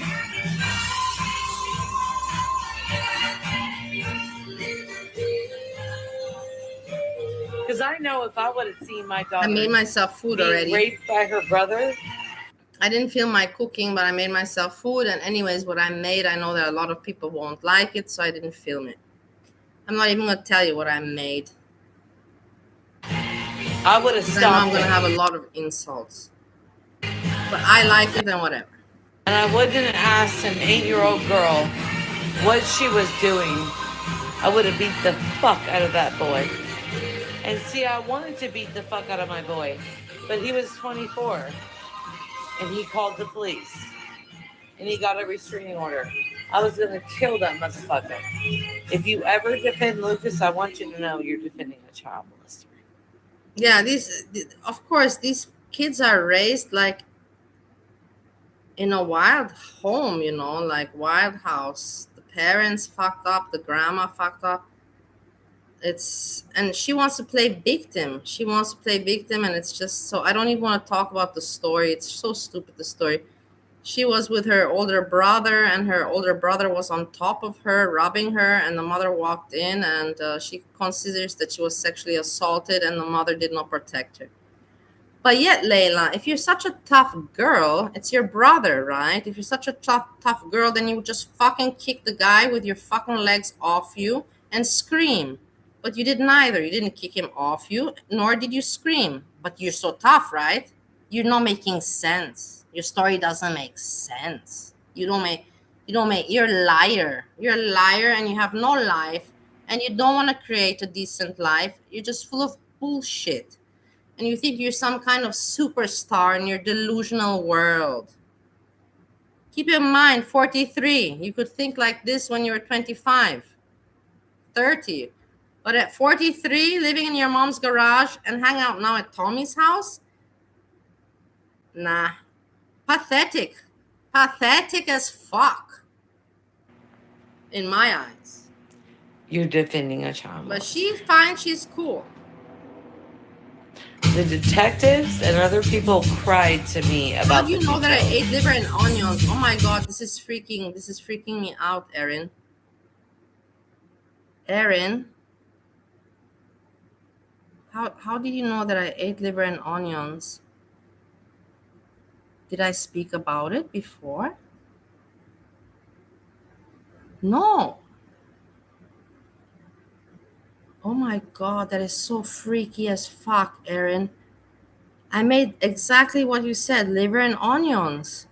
Speaker 3: Because I know if I would have seen my daughter
Speaker 1: I made myself food
Speaker 3: being
Speaker 1: already.
Speaker 3: raped by her brother.
Speaker 1: I didn't film my cooking, but I made myself food. And anyways, what I made, I know that a lot of people won't like it, so I didn't film it. I'm not even gonna tell you what I made.
Speaker 3: I would have
Speaker 1: Because I know I'm
Speaker 3: stopped
Speaker 1: gonna
Speaker 3: it.
Speaker 1: have a lot of insults. But I like it and whatever.
Speaker 3: And I wouldn't have asked an 8-year-old girl what she was doing. I would have beat the fuck out of that boy. And see, I wanted to beat the fuck out of my boy, but he was 24. And he called the police. And he got a restraining order. I was going to kill that motherfucker. If you ever defend Lucas, I want you to know you're defending a child molester.
Speaker 1: Yeah, of course, these kids are raised like in a wild home, like wild house. The parents fucked up, the grandma fucked up. And she wants to play victim. And it's just so I don't even want to talk about the story. It's so stupid, the story. She was with her older brother, and her older brother was on top of her, robbing her, and the mother walked in, and she considers that she was sexually assaulted, and the mother did not protect her. But yet, Leila, if you're such a tough girl, it's your brother, right? If you're such a tough girl, then you would just fucking kick the guy with your fucking legs off you and scream. But you did neither. You didn't kick him off you, nor did you scream. But you're so tough, right? You're not making sense. Your story doesn't make sense. You're a liar. You're a liar and you have no life and you don't want to create a decent life. You're just full of bullshit. And you think you're some kind of superstar in your delusional world. Keep in mind, 43. You could think like this when you were 25, 30. But at 43, living in your mom's garage and hang out now at Tommy's house? Nah. Pathetic. Pathetic as fuck. In my eyes.
Speaker 3: You're defending a child molester.
Speaker 1: But she's fine. She's cool.
Speaker 3: The detectives and other people cried to me about.
Speaker 1: How do you know that I ate liver and onions? Oh my god, this is freaking me out, Erin. Erin, how did you know that I ate liver and onions? Did I speak about it before? No. Oh my god, that is so freaky as fuck, Erin. I made exactly what you said, liver and onions.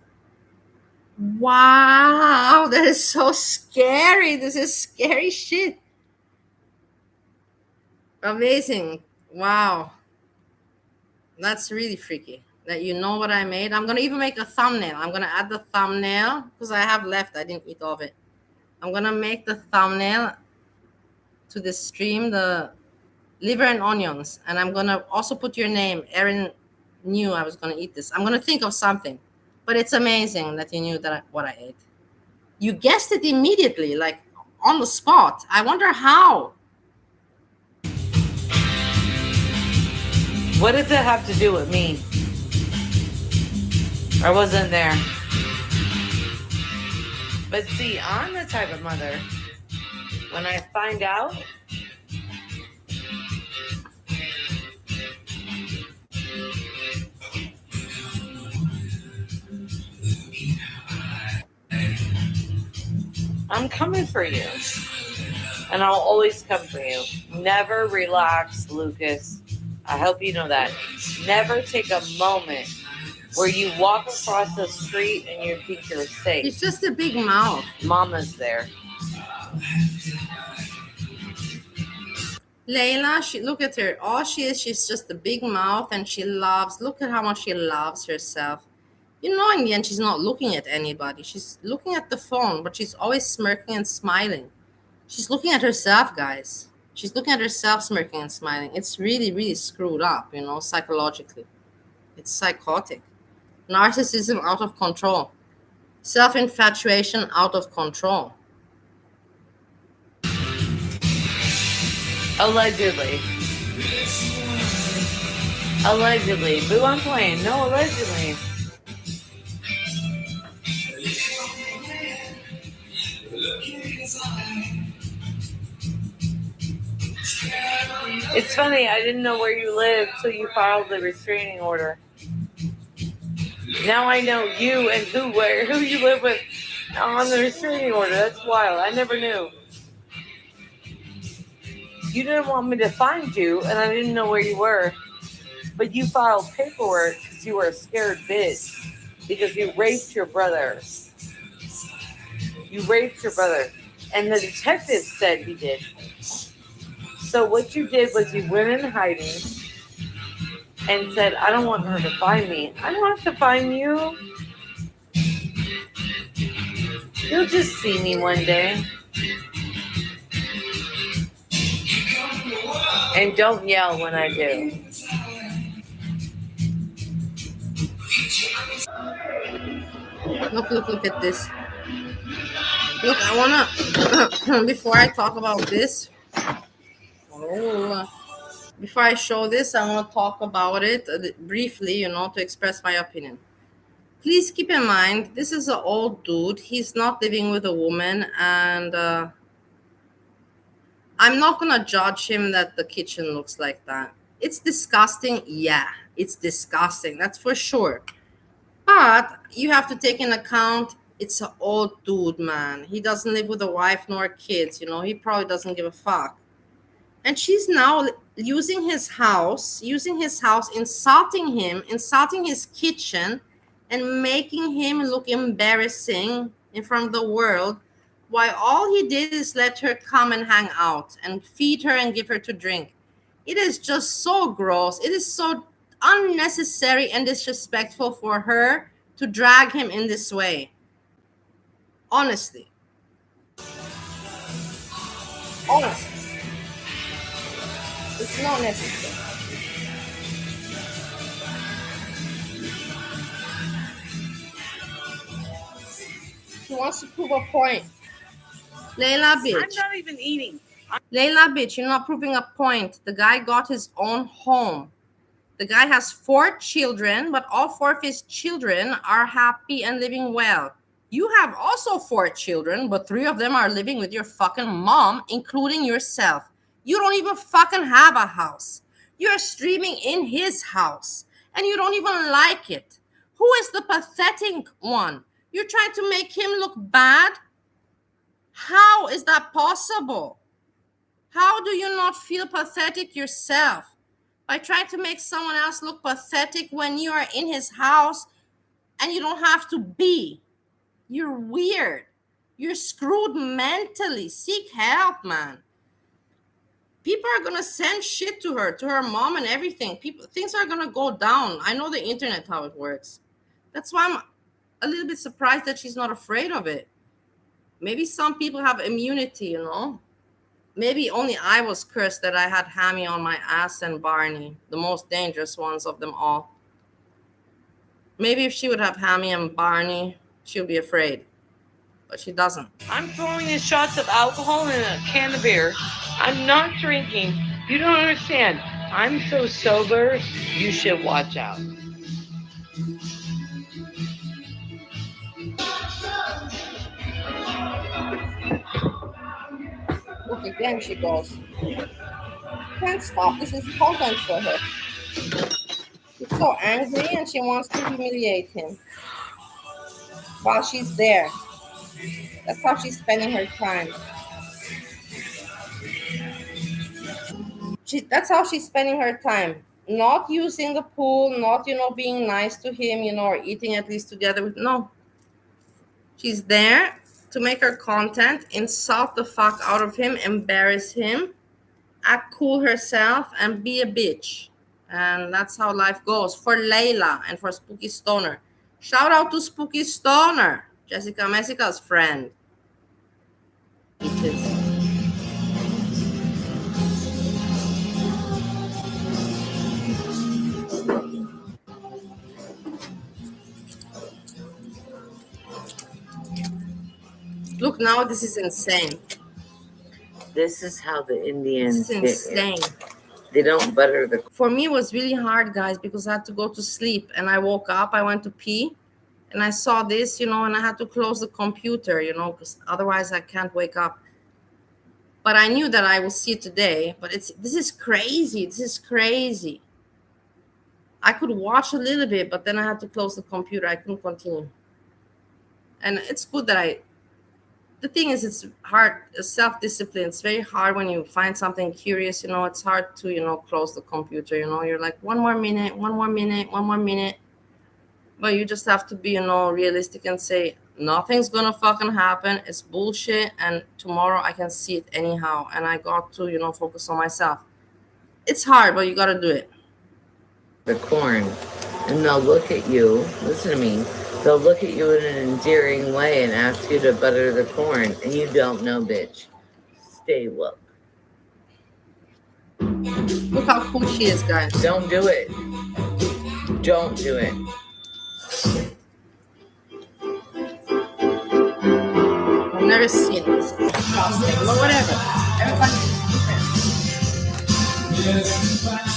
Speaker 1: Wow, that is so scary. This is scary shit. Amazing. Wow. That's really freaky that you know what I made. I'm going to even make a thumbnail. I'm going to add the thumbnail because I have left. I didn't eat all of it. I'm going to make the thumbnail to this stream, the liver and onions. And I'm going to also put your name. Erin knew I was going to eat this. I'm going to think of something. But it's amazing that you knew what I ate. You guessed it immediately, like on the spot. I wonder how.
Speaker 3: What does it have to do with me? I wasn't there. But see, I'm the type of mother, when I find out, I'm coming for you. And I'll always come for you. Never relax, Lucas. I hope you know that. Never take a moment where you walk across the street and you think you're safe.
Speaker 1: It's just a big mouth.
Speaker 3: Mama's there.
Speaker 1: Leila, she look at her. All she is, she's just a big mouth, and she loves. Look at how much she loves herself. You know, in the end, she's not looking at anybody. She's looking at the phone, but she's always smirking and smiling. She's looking at herself, guys. She's looking at herself, smirking and smiling. It's really, really screwed up, psychologically. It's psychotic. Narcissism out of control. Self infatuation out of control.
Speaker 3: Allegedly. Allegedly. Boo, I'm playing. No, allegedly. It's funny, I didn't know where you lived till you filed the restraining order. Now I know you and who you live with on the restraining order. That's wild. I never knew. You didn't want me to find you, and I didn't know where you were. But you filed paperwork because you were a scared bitch. Because you raped your brother. You raped your brother. And the detective said he did. So what you did was you went in hiding and said, I don't want her to find me. I don't have to find you. You'll just see me one day. And don't yell when I do.
Speaker 1: Look at this. Look, I wanna before I talk about this. Oh, before I show this, I want to talk about it briefly, to express my opinion. Please keep in mind, this is an old dude. He's not living with a woman, and I'm not going to judge him that the kitchen looks like that. It's disgusting. Yeah, it's disgusting. That's for sure. But you have to take in account it's an old dude, man. He doesn't live with a wife nor kids, He probably doesn't give a fuck. And she's now using his house, insulting him, insulting his kitchen, and making him look embarrassing in front of the world, while all he did is let her come and hang out and feed her and give her to drink. It is just so gross. It is so unnecessary and disrespectful for her to drag him in this way. Honestly. Honestly. It's not necessary. She wants to prove a point. Leila, bitch.
Speaker 3: I'm not even eating.
Speaker 1: Leila, bitch, you're not proving a point. The guy got his own home. The guy has 4 children, but all 4 of his children are happy and living well. You have also 4 children, but 3 of them are living with your fucking mom, including yourself. You don't even fucking have a house. You're streaming in his house, and you don't even like it. Who is the pathetic one? You're trying to make him look bad? How is that possible? How do you not feel pathetic yourself by trying to make someone else look pathetic when you are in his house and you don't have to be? You're weird. You're screwed mentally. Seek help, man. People are gonna send shit to her mom and everything. Things are gonna go down. I know the internet, how it works. That's why I'm a little bit surprised that she's not afraid of it. Maybe some people have immunity, Maybe only I was cursed that I had Hammy on my ass and Barney, the most dangerous ones of them all. Maybe if she would have Hammy and Barney, she would be afraid. But she doesn't.
Speaker 3: I'm throwing in shots of alcohol in a can of beer. I'm not drinking. You don't understand. I'm so sober, you should watch out.
Speaker 1: Look, again she goes. Can't stop. This is content for her. She's so angry and she wants to humiliate him while she's there. That's how she's spending her time. That's how she's spending her time. Not using the pool, not, being nice to him, or eating at least together with. No. She's there to make her content, insult the fuck out of him, embarrass him, act cool herself, and be a bitch. And that's how life goes for Leila and for Spooky Stoner. Shout out to Spooky Stoner, Jessica Messica's friend. Bitches. Look, now this is insane.
Speaker 3: This is how the
Speaker 1: This
Speaker 3: Indians
Speaker 1: is insane.
Speaker 3: They don't butter the.
Speaker 1: For me, it was really hard, guys, because I had to go to sleep. And I woke up, I went to pee, and I saw this, and I had to close the computer, because otherwise I can't wake up. But I knew that I will see it today. But this is crazy. This is crazy. I could watch a little bit, but then I had to close the computer. I couldn't continue. And it's good that the thing is, it's hard, self-discipline. It's very hard when you find something curious, it's hard to, close the computer, you're like, one more minute. But you just have to be, realistic and say, nothing's gonna fucking happen. It's bullshit. And tomorrow I can see it anyhow. And I got to, focus on myself. It's hard, but you gotta do it.
Speaker 3: The corn, and they'll look at you. Listen to me. They'll look at you in an endearing way and ask you to butter the corn, and you don't know, bitch. Stay woke.
Speaker 1: Look how cool she is, guys.
Speaker 3: Don't do it. Don't do it.
Speaker 1: I've never seen this. It's disgusting, but whatever. Everybody's different.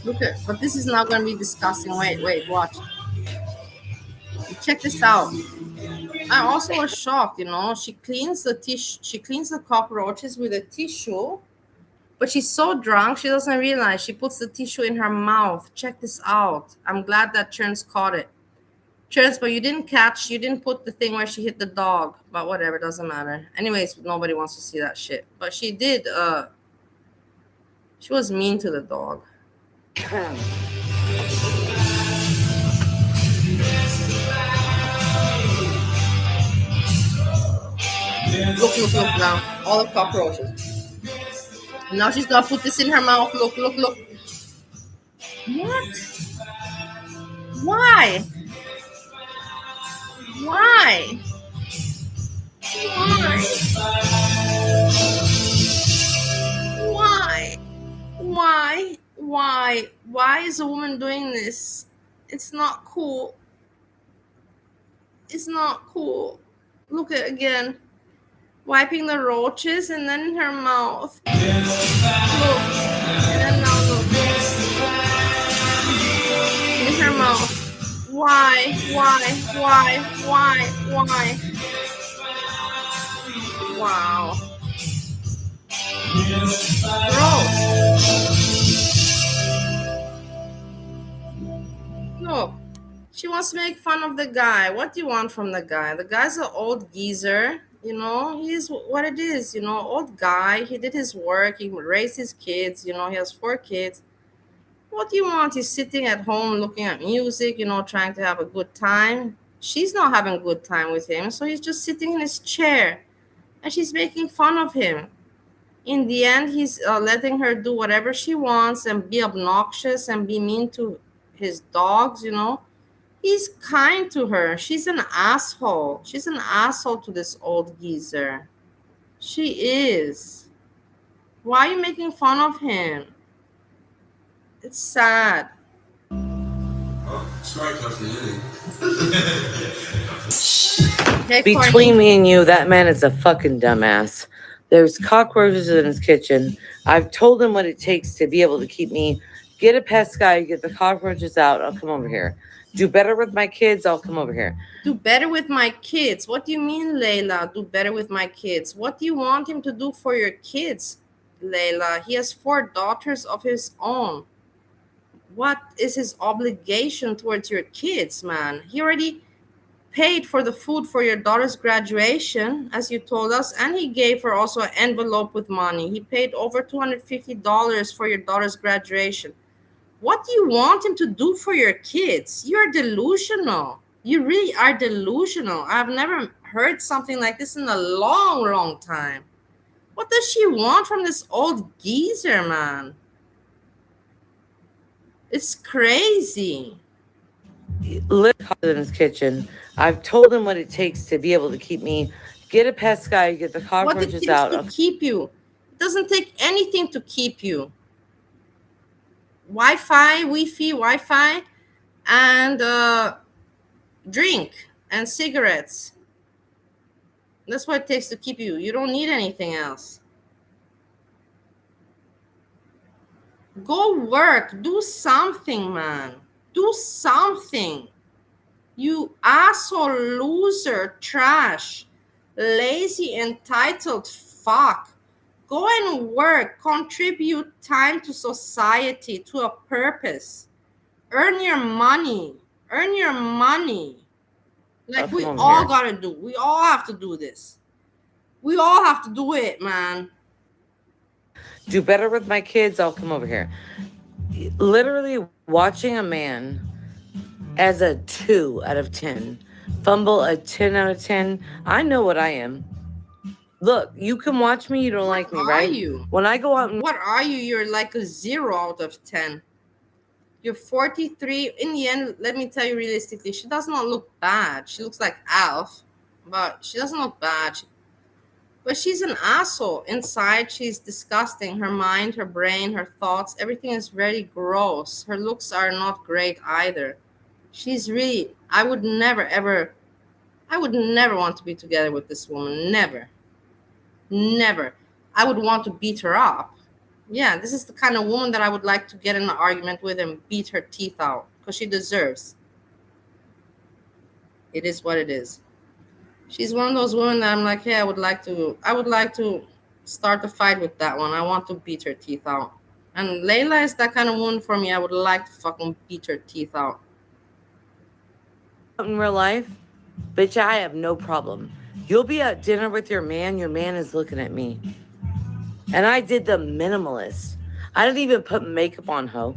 Speaker 1: Look at, but this is not going to be disgusting. Wait, watch. Check this out. I also was shocked, she cleans the tissue. She cleans the cockroaches with a tissue, but she's so drunk she doesn't realize she puts the tissue in her mouth. Check this out. I'm glad that Churns caught it. Churns, but you didn't put the thing where she hit the dog. But whatever, doesn't matter. Anyways, nobody wants to see that shit. But she did. She was mean to the dog. Look now. All the cockroaches. And now she's gonna put this in her mouth. Look. What? Why? Why is a woman doing this? It's not cool. Look at again. Wiping the roaches and then in her mouth. Look. And then now look. In her mouth. Why? Wow. Gross. Look. She wants to make fun of the guy. What do you want from the guy? The guy's an old geezer. He's what it is. Old guy. He did his work. He raised his kids. He has 4 kids. What do you want? He's sitting at home looking at music, trying to have a good time. She's not having a good time with him. So he's just sitting in his chair. And she's making fun of him. In the end, he's letting her do whatever she wants and be obnoxious and be mean to his dogs, He's kind to her. She's an asshole. She's an asshole to this old geezer. She is. Why are you making fun of him? It's sad.
Speaker 3: Between me and you, that man is a fucking dumbass. There's cockroaches in his kitchen. I've told him what it takes to be able to keep me. Get a pest guy, get the cockroaches out. I'll come over here. Do better with my kids, I'll come over here.
Speaker 1: Do better with my kids. What do you mean, Leila? Do better with my kids. What do you want him to do for your kids, Leila? He has 4 daughters of his own. What is his obligation towards your kids, man? He already paid for the food for your daughter's graduation, as you told us, and he gave her also an envelope with money. He paid over $250 for your daughter's graduation. What do you want him to do for your kids? You're delusional. You really are delusional. I've never heard something like this in a long, long time. What does she want from this old geezer, man? It's crazy.
Speaker 3: Live in his kitchen. I've told him what it takes to be able to keep me. Get a pest guy, get the
Speaker 1: What it
Speaker 3: cockroaches
Speaker 1: takes
Speaker 3: out.
Speaker 1: to keep you. It doesn't take anything to keep you. Wi-Fi, and drink and cigarettes. That's what it takes to keep you. You don't need anything else. Go work. Do something, man. Do something. You asshole, loser, trash, lazy, entitled fuck. Go and work. Contribute time to society, to a purpose. Earn your money. Earn your money. Like we all gotta do. We all have to do this. We all have to do it, man.
Speaker 3: Do better with my kids, I'll come over here. Literally watching a man as a 2 out of 10 fumble a 10 out of 10. I know what I am. Look, you can watch me, you don't like me, right?
Speaker 1: What are you?
Speaker 3: When I go out and
Speaker 1: What are you? You're like a 0 out of 10. You're 43. In the end, let me tell you realistically, she does not look bad. She looks like Alf, but she doesn't look bad. But she's an asshole. Inside, she's disgusting. Her mind, her brain, her thoughts, everything is very gross. Her looks are not great either. She's really, I would never want to be together with this woman. Never. Never. I would want to beat her up. Yeah, this is the kind of woman that I would like to get in an argument with and beat her teeth out because she deserves. It is what it is. She's one of those women that I'm like, hey, I would like to start a fight with that one. I want to beat her teeth out. And Leila is that kind of woman for me. I would like to fucking beat her teeth out.
Speaker 3: in real life, bitch, I have no problem. You'll be at dinner with your man is looking at me. And I did the minimalist. I didn't even put makeup on, ho.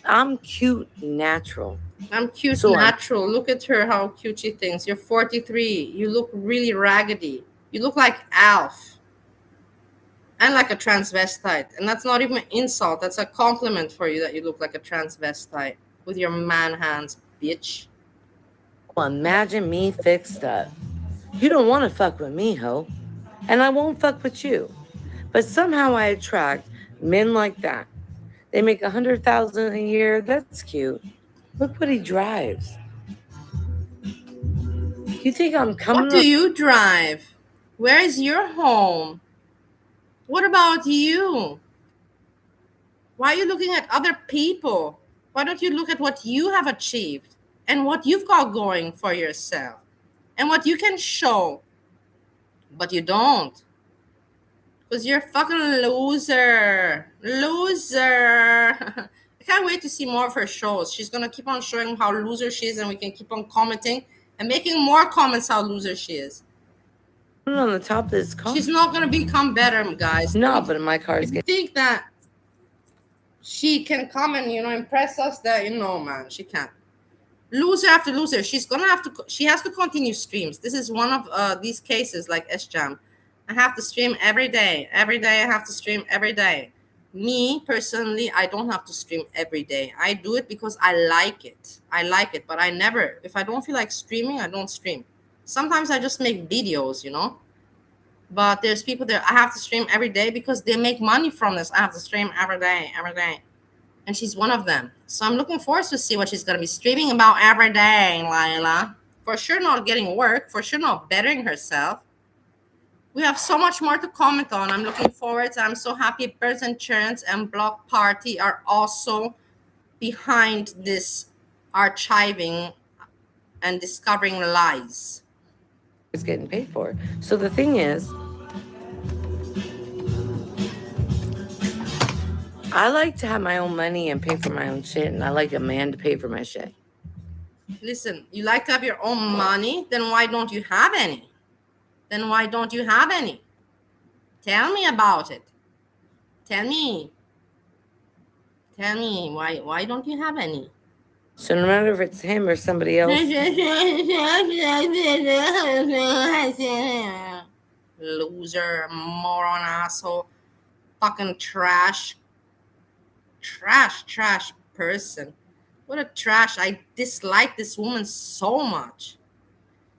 Speaker 3: I'm cute natural.
Speaker 1: I'm cute
Speaker 3: So
Speaker 1: natural. Look at her, how cute she thinks. You're 43. You look really raggedy. You look like Alf. And like a transvestite. And that's not even an insult. That's a compliment for you that you look like a transvestite with your man hands, bitch.
Speaker 3: Well, imagine me fixed up. You don't want to fuck with me, ho. And I won't fuck with you. But somehow I attract men like that. They make $100,000 a year. That's cute. Look what he drives. You think I'm coming?
Speaker 1: What do you drive? Where is your home? What about you? Why are you looking at other people? Why don't you look at what you have achieved and what you've got going for yourself and what you can show? But you don't. Because you're a fucking loser. Loser. I can't wait to see more of her shows. She's going to keep on showing how loser she is, and we can keep on commenting and making more comments how loser she is.
Speaker 3: On the top of this car.
Speaker 1: She's not going to become better, guys.
Speaker 3: No, but in my car is
Speaker 1: getting. Think that she can come and, impress us that, man, she can't. Loser after loser. She has to continue streams. This is one of these cases like S-Jam. I have to stream every day. Every day I have to stream every day. Me, personally, I don't have to stream every day. I do it because I like it. But I never, if I don't feel like streaming, I don't stream. Sometimes I just make videos, But there's people that I have to stream every day because they make money from this. I have to stream every day. And she's one of them. So I'm looking forward to see what she's going to be streaming about every day, Leila. For sure not getting work. For sure not bettering herself. We have so much more to comment on. I'm looking forward. I'm so happy Birds Insurance and Block Party are also behind this archiving and discovering lies.
Speaker 3: It's getting paid for. So the thing is, I like to have my own money and pay for my own shit, and I like a man to pay for my shit.
Speaker 1: Listen, you like to have your own money? Then why don't you have any? Then why don't you have any? Tell me about it. Tell me. Tell me why don't you have any?
Speaker 3: So no matter if it's him or somebody else,
Speaker 1: loser, moron, asshole, fucking trash person. What a trash. I dislike this woman so much.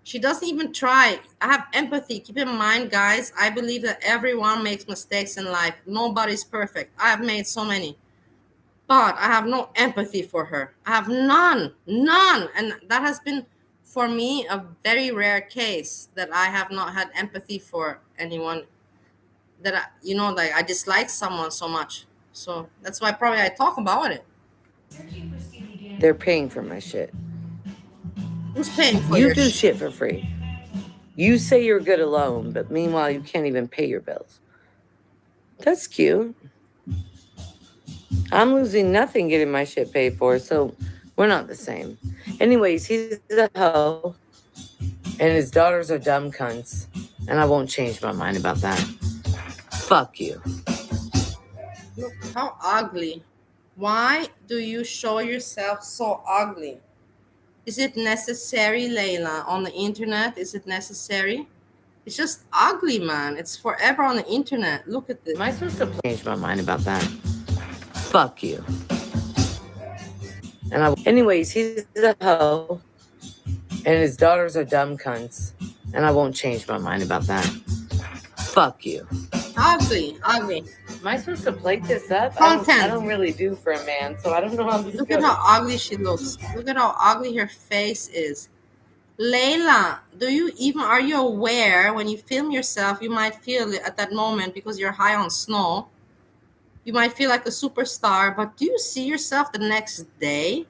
Speaker 1: She doesn't even try. I have empathy. Keep in mind, guys, I believe that everyone makes mistakes in life. Nobody's perfect. I have made so many. But I have no empathy for her. I have none. And that has been, for me, a very rare case that I have not had empathy for anyone that, I dislike someone so much. So that's why probably I talk about it.
Speaker 3: they're paying for my shit.
Speaker 1: Who's paying for
Speaker 3: You
Speaker 1: your
Speaker 3: do shit for free. You say you're good alone, but meanwhile you can't even pay your bills. That's cute. I'm losing nothing getting my shit paid for, so we're not the same. Anyways, he's a hoe, and his daughters are dumb cunts, and I won't change my mind about that. Fuck you.
Speaker 1: Look, how ugly. Why do you show yourself so ugly? Is it necessary, Leila, on the internet? Is it necessary? It's just ugly, man. It's forever on the internet. Look at this.
Speaker 3: Am I supposed to change my mind about that? Fuck you. Anyways, he's a hoe, and his daughters are dumb cunts, and I won't change my mind about that. Fuck you.
Speaker 1: Ugly.
Speaker 3: Am I supposed to plate this up?
Speaker 1: Content.
Speaker 3: I don't really do for a man, so I don't know how this
Speaker 1: Look
Speaker 3: goes.
Speaker 1: at how ugly she looks. Look at how ugly her face is. Leila, are you aware when you film yourself, you might feel it at that moment because you're high on snow. You might feel like a superstar, but do you see yourself the next day?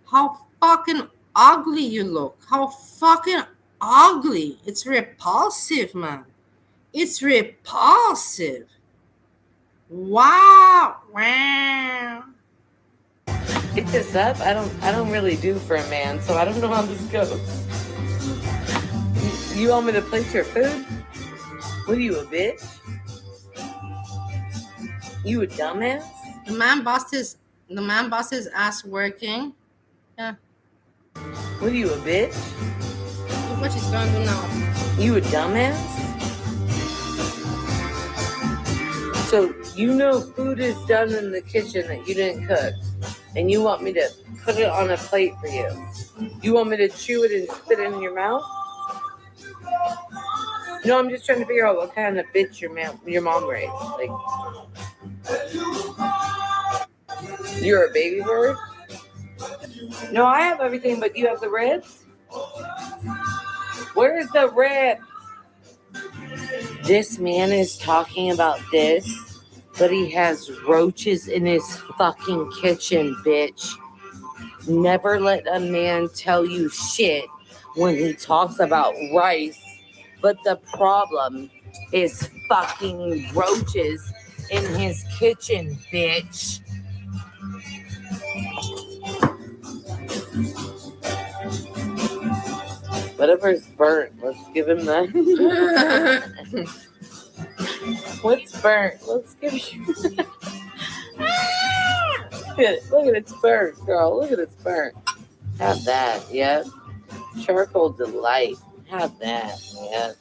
Speaker 1: How fucking ugly you look. How fucking ugly. It's repulsive, man. It's repulsive. Wow.
Speaker 3: Pick this up? I don't really do for a man, so I don't know how this goes. You want me to plate your food? What are you, a bitch? You a dumbass?
Speaker 1: The man bust his ass working. Yeah.
Speaker 3: What are you, a bitch?
Speaker 1: Look what she's going to do now.
Speaker 3: You a dumbass? So you know food is done in the kitchen that you didn't cook, and you want me to put it on a plate for you. You want me to chew it and spit it in your mouth? No, I'm just trying to figure out what kind of bitch your mom raised. Like, you're a baby bird? No, I have everything, but you have the ribs? Where's the ribs? This man is talking about this, but he has roaches in his fucking kitchen, bitch. Never let a man tell you shit when he talks about rice, but the problem is fucking roaches in his kitchen, bitch. Whatever's burnt, let's give him that. What's burnt? Let's give you. Look at it. Look at it's burnt, girl. Look at it's burnt. Have that, yeah. Charcoal delight. Have that, yeah.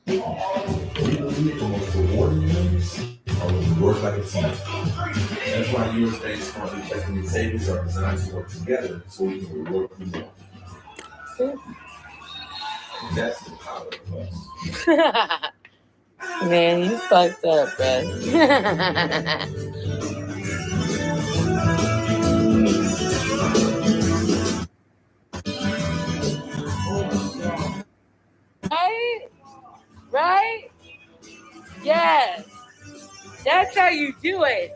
Speaker 2: The most rewarding things are when you work like a team. That's why US based currently checking and savings are designed to work together so we can reward you more. That's the power of us.
Speaker 3: Man, you fucked up, bro. Right? Right? Yes. That's how you do it.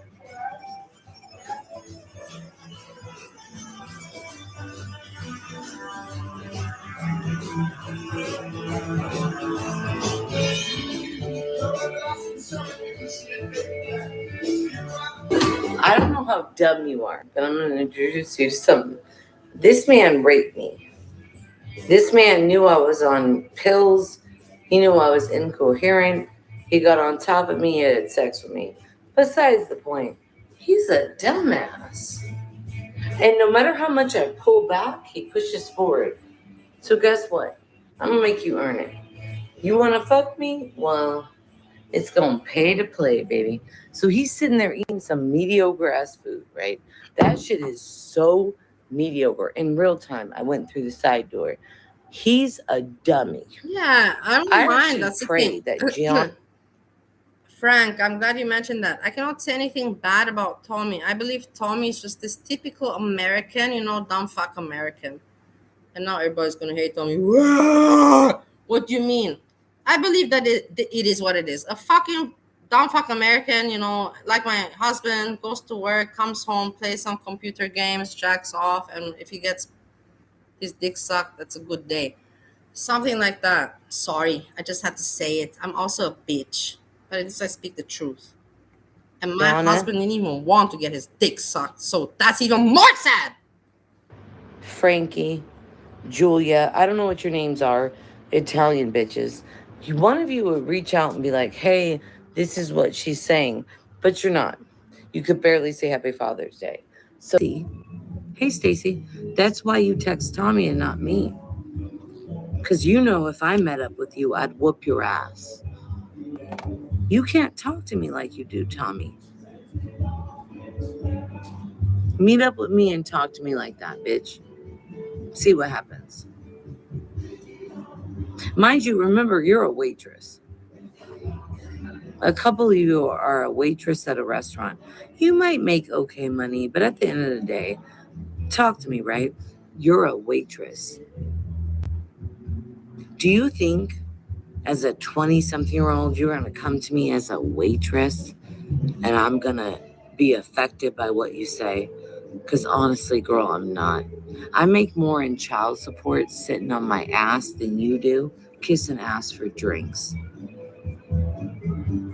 Speaker 3: I don't know how dumb you are, but I'm going to introduce you to something. This man raped me. This man knew I was on pills. He knew I was incoherent. He got on top of me. He had sex with me. Besides the point, he's a dumbass. And no matter how much I pull back, he pushes forward. So guess what? I'm going to make you earn it. You want to fuck me? Well, it's going to pay to play, baby. So he's sitting there eating some mediocre ass food, right? That shit is so mediocre. In real time, I went through the side door. He's a dummy.
Speaker 1: Yeah, I don't
Speaker 3: I
Speaker 1: mind.
Speaker 3: actually
Speaker 1: That's the
Speaker 3: pray
Speaker 1: thing.
Speaker 3: that Gian...
Speaker 1: Frank, I'm glad you mentioned that. I cannot say anything bad about Tommy. I believe Tommy is just this typical American, dumb fuck American. And now everybody's gonna hate Tommy. What do you mean? I believe that it is what it is. A fucking dumb fuck American, like my husband, goes to work, comes home, plays some computer games, jacks off, and if he gets his dick sucked, that's a good day. Something like that. Sorry, I just had to say it. I'm also a bitch, but at least I speak the truth. And my
Speaker 3: Donna?
Speaker 1: husband didn't even want to get his dick sucked, so that's even more sad.
Speaker 3: Frankie, Julia, I don't know what your names are, Italian bitches. One of you would reach out and be like, hey, this is what she's saying, but you're not. You could barely say Happy Father's Day. So, hey, Stacy, that's why you text Tommy and not me. Because if I met up with you, I'd whoop your ass. You can't talk to me like you do, Tommy. Meet up with me and talk to me like that, bitch. See what happens. Mind you, remember, you're a waitress. A couple of you are a waitress at a restaurant. You might make okay money, but at the end of the day, talk to me, right? You're a waitress. Do you think as a 20-something-year-old, you're going to come to me as a waitress and I'm going to be affected by what you say? Because honestly, girl, I'm not. I make more in child support sitting on my ass than you do kissing ass for drinks.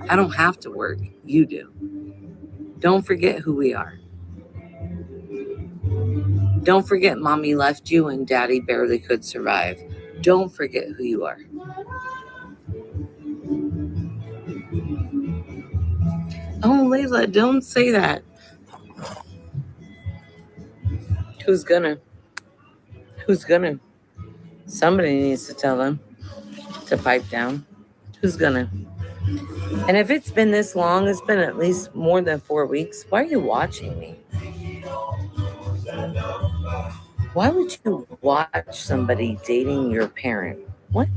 Speaker 3: I don't have to work. You do. Don't forget who we are. Don't forget mommy left you and daddy barely could survive. Don't forget who you are. Oh, Leila, don't say that. Who's gonna? Somebody needs to tell them to pipe down. Who's gonna? And if it's been this long, it's been at least more than 4 weeks. Why are you watching me? Why would you watch somebody dating your parent? What?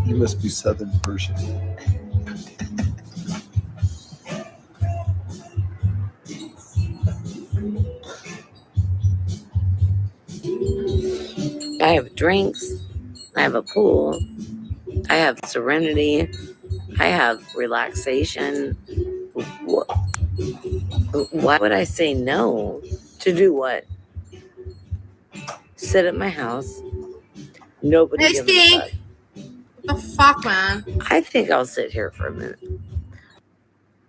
Speaker 5: You must be Southern Persian.
Speaker 3: I have drinks. I have a pool. I have serenity. I have relaxation. Why would I say no to do what? Sit at my house. Nobody
Speaker 1: Hey,
Speaker 3: gives a fuck.
Speaker 1: Stink! What the fuck, man?
Speaker 3: I think I'll sit here for a minute.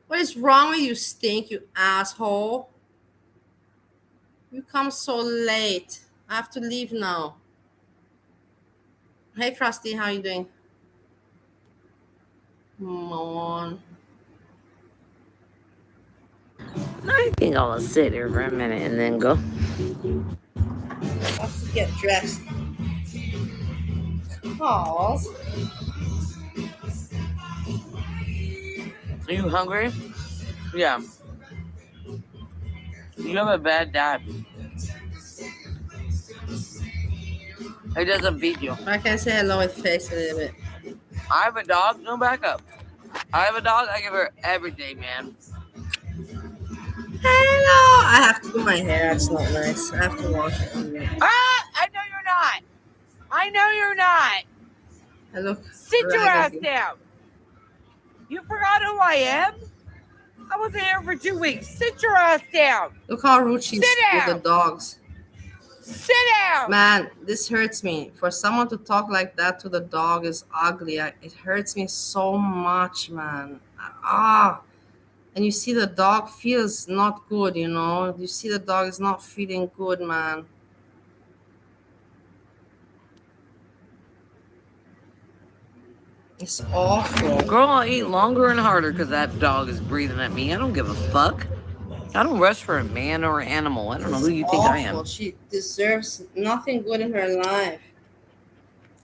Speaker 1: What is wrong with you, Stink, you asshole? You come so late. I have to leave now. Hey, Frosty, how you doing? Come on.
Speaker 3: I think I'll sit here for a minute and then go.
Speaker 1: I have to get dressed. Calls.
Speaker 3: Are you hungry? Yeah. You have a bad dad. It doesn't beat you.
Speaker 1: I can say hello with face a little bit.
Speaker 3: I have a dog. No backup. I have a dog. I give her every day, man.
Speaker 1: Hello. I have to do my hair. It's not nice. I have to wash it anyway.
Speaker 3: I know you're not. I know you're not.
Speaker 1: I look.
Speaker 3: Sit your ass
Speaker 1: raggedy.
Speaker 3: down. You forgot who I am? I wasn't here for 2 weeks. Sit your ass down.
Speaker 1: Look how rude she's
Speaker 3: Sit
Speaker 1: with the
Speaker 3: down.
Speaker 1: dogs.
Speaker 3: Sit down.
Speaker 1: Man, this hurts me. For someone to talk like that to the dog is ugly. It hurts me so much, man. And you see the dog feels not good, you know. You see the dog is not feeling good, man. It's awful.
Speaker 3: Girl, I'll eat longer and harder because that dog is breathing at me. I don't give a fuck. I don't rush for a man or an animal. I don't know who you think I am.
Speaker 1: She deserves nothing good in her life.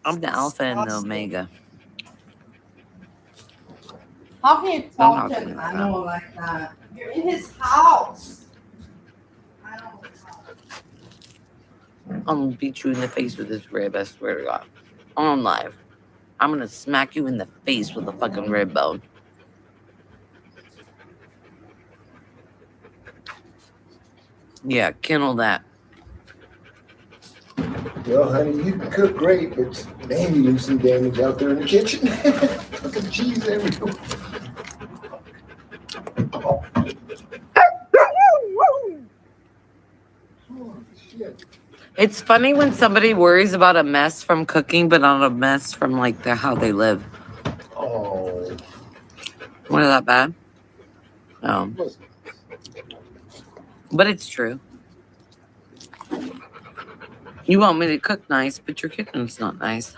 Speaker 3: I'm the alpha and the omega.
Speaker 1: How can you talk to an animal like that? You're in his house. I don't know.
Speaker 3: I'm gonna beat you in the face with this rib, I swear to God. On live. I'm gonna smack you in the face with a fucking rib bone. Yeah, kennel that.
Speaker 5: Well, honey, you can cook great, but man, you do some damage out there in the kitchen. Fucking cheese everywhere. Oh, shit.
Speaker 3: It's funny when somebody worries about a mess from cooking, but not a mess from like how they live.
Speaker 5: Oh.
Speaker 3: Wasn't that bad? No. But it's true. You want me to cook nice, but your kitchen's not nice.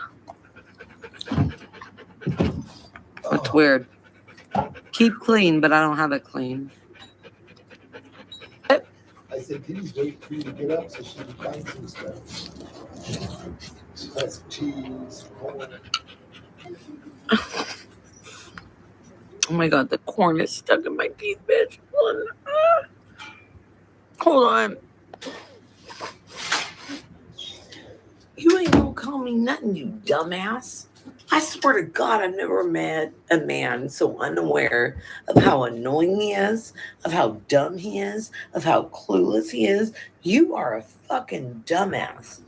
Speaker 3: It's weird. Keep clean, but I don't have it clean.
Speaker 5: I said, Diddy's waiting for you to get up so she can find some stuff. She has some cheese, corn.
Speaker 3: Oh my God, the corn is stuck in my teeth, bitch. Hold on. You ain't gonna call me nothing, you dumbass. I swear to God, I've never met a man so unaware of how annoying he is, of how dumb he is, of how clueless he is. You are a fucking dumbass.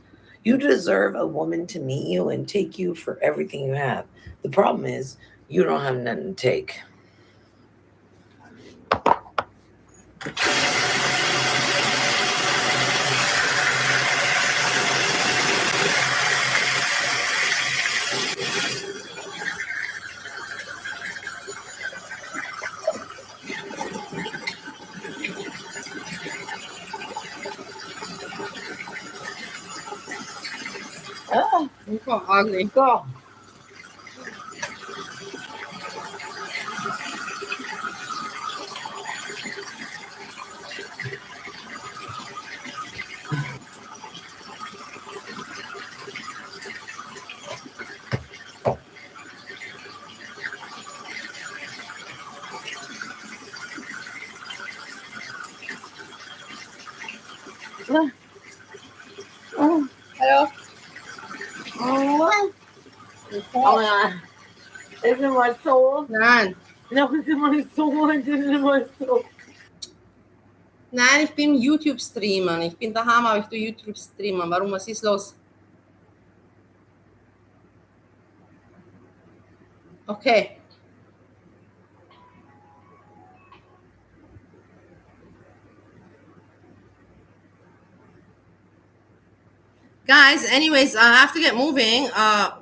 Speaker 3: You deserve a woman to meet you and take you for everything you have. The problem is, you don't have nothing to take.
Speaker 1: Oh, look how ugly.
Speaker 3: Go.
Speaker 1: Hello.
Speaker 3: Oh my God. It's in my soul.
Speaker 1: Nein.
Speaker 3: No, it's in my soul. It's in my soul.
Speaker 1: Nein, ich bin YouTube-Streamer. Ich bin daheim, aber ich tue YouTube-Streamer. Warum? Was ist los? Okay. Guys, anyways, I have to get moving.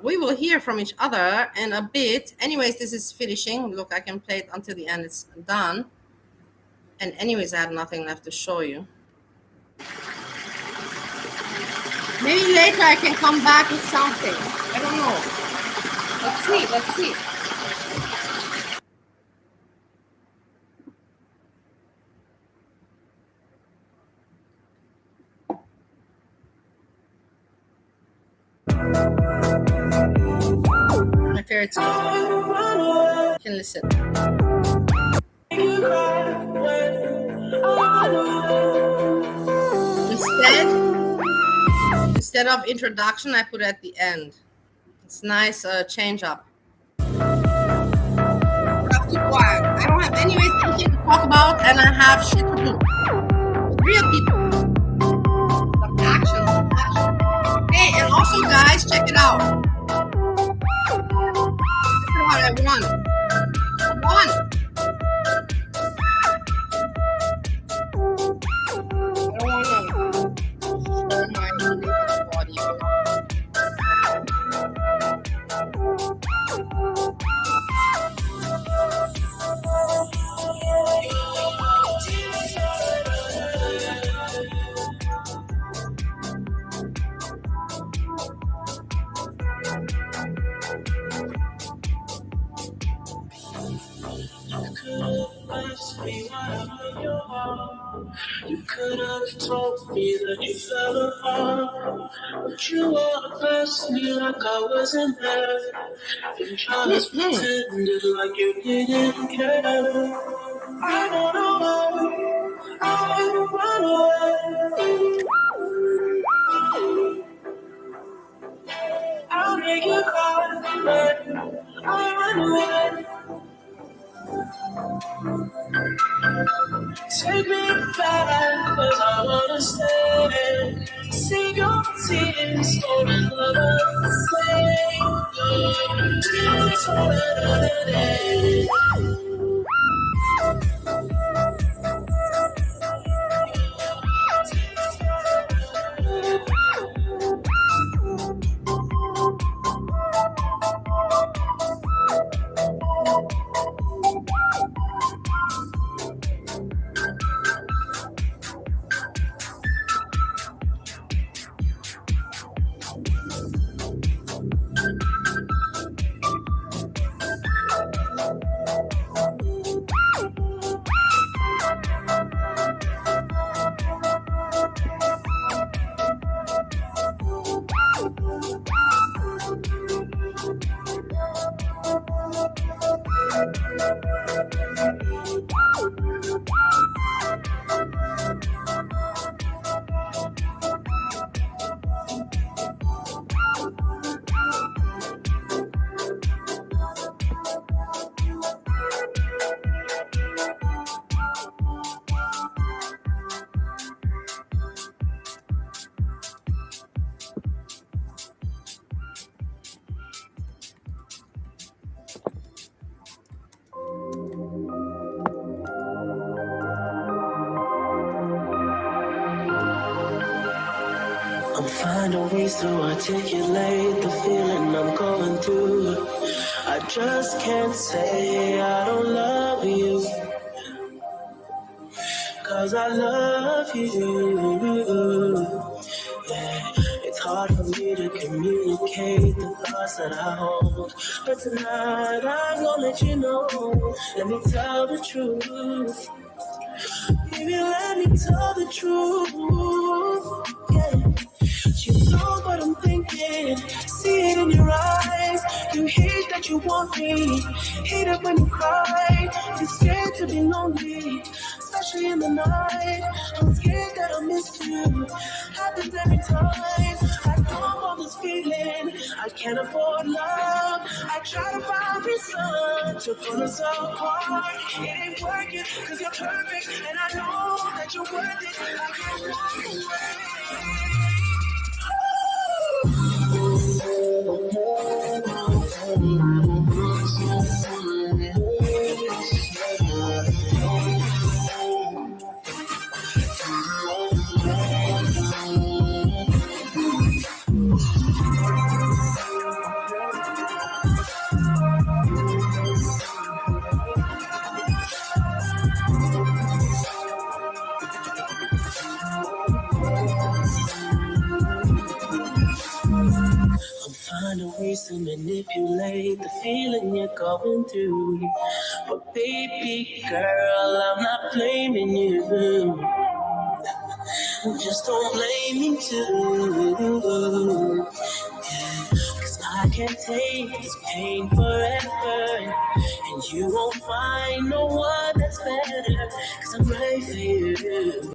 Speaker 1: We will hear from each other in a bit. Anyways, this is finishing. Look, I can play it until the end. It's done. And anyways, I have nothing left to show you. Maybe later I can come back with something. I don't know. Let's see. Let's see. My favorite song. You can listen. Instead of introduction, I put it at the end. It's nice change up. I'll keep quiet. I don't have anything to talk about, and I have shit to do. With real people. Some action. Hey, and also, guys, check it out. I won. I don't want to show my naked body.
Speaker 2: You could have told me that you fell apart, but you walked me like I wasn't there, and just pretended like you didn't care. I don't know why I run away. I'll make you cry, but I run away. Take me back, cause I wanna stay. See your tears for another day. Tears for another day. I'm finding ways to articulate the feeling I'm going through. I just can't say I don't love you, cause I love you. Yeah, it's hard for me to communicate the thoughts that I hold, but tonight I'm gonna let you know. Let me tell the truth. Baby, let me tell the truth. Yeah. You know what I'm thinking, see it in your eyes. You hate that you want me, hate it when you cry. You're scared to be lonely, especially in the night. I'm scared that I'll miss you, happens every time. I know all this feeling, I can't afford love. I try to find reason to pull us apart. It ain't working, cause you're perfect, and I know that you're worth it. I can't walk away. Finding ways to manipulate the feeling you're going through. But baby girl, I'm not blaming you. Just don't blame me too. Cause I can't take this pain forever, and you won't find no one that's better. Cause I'm right for you.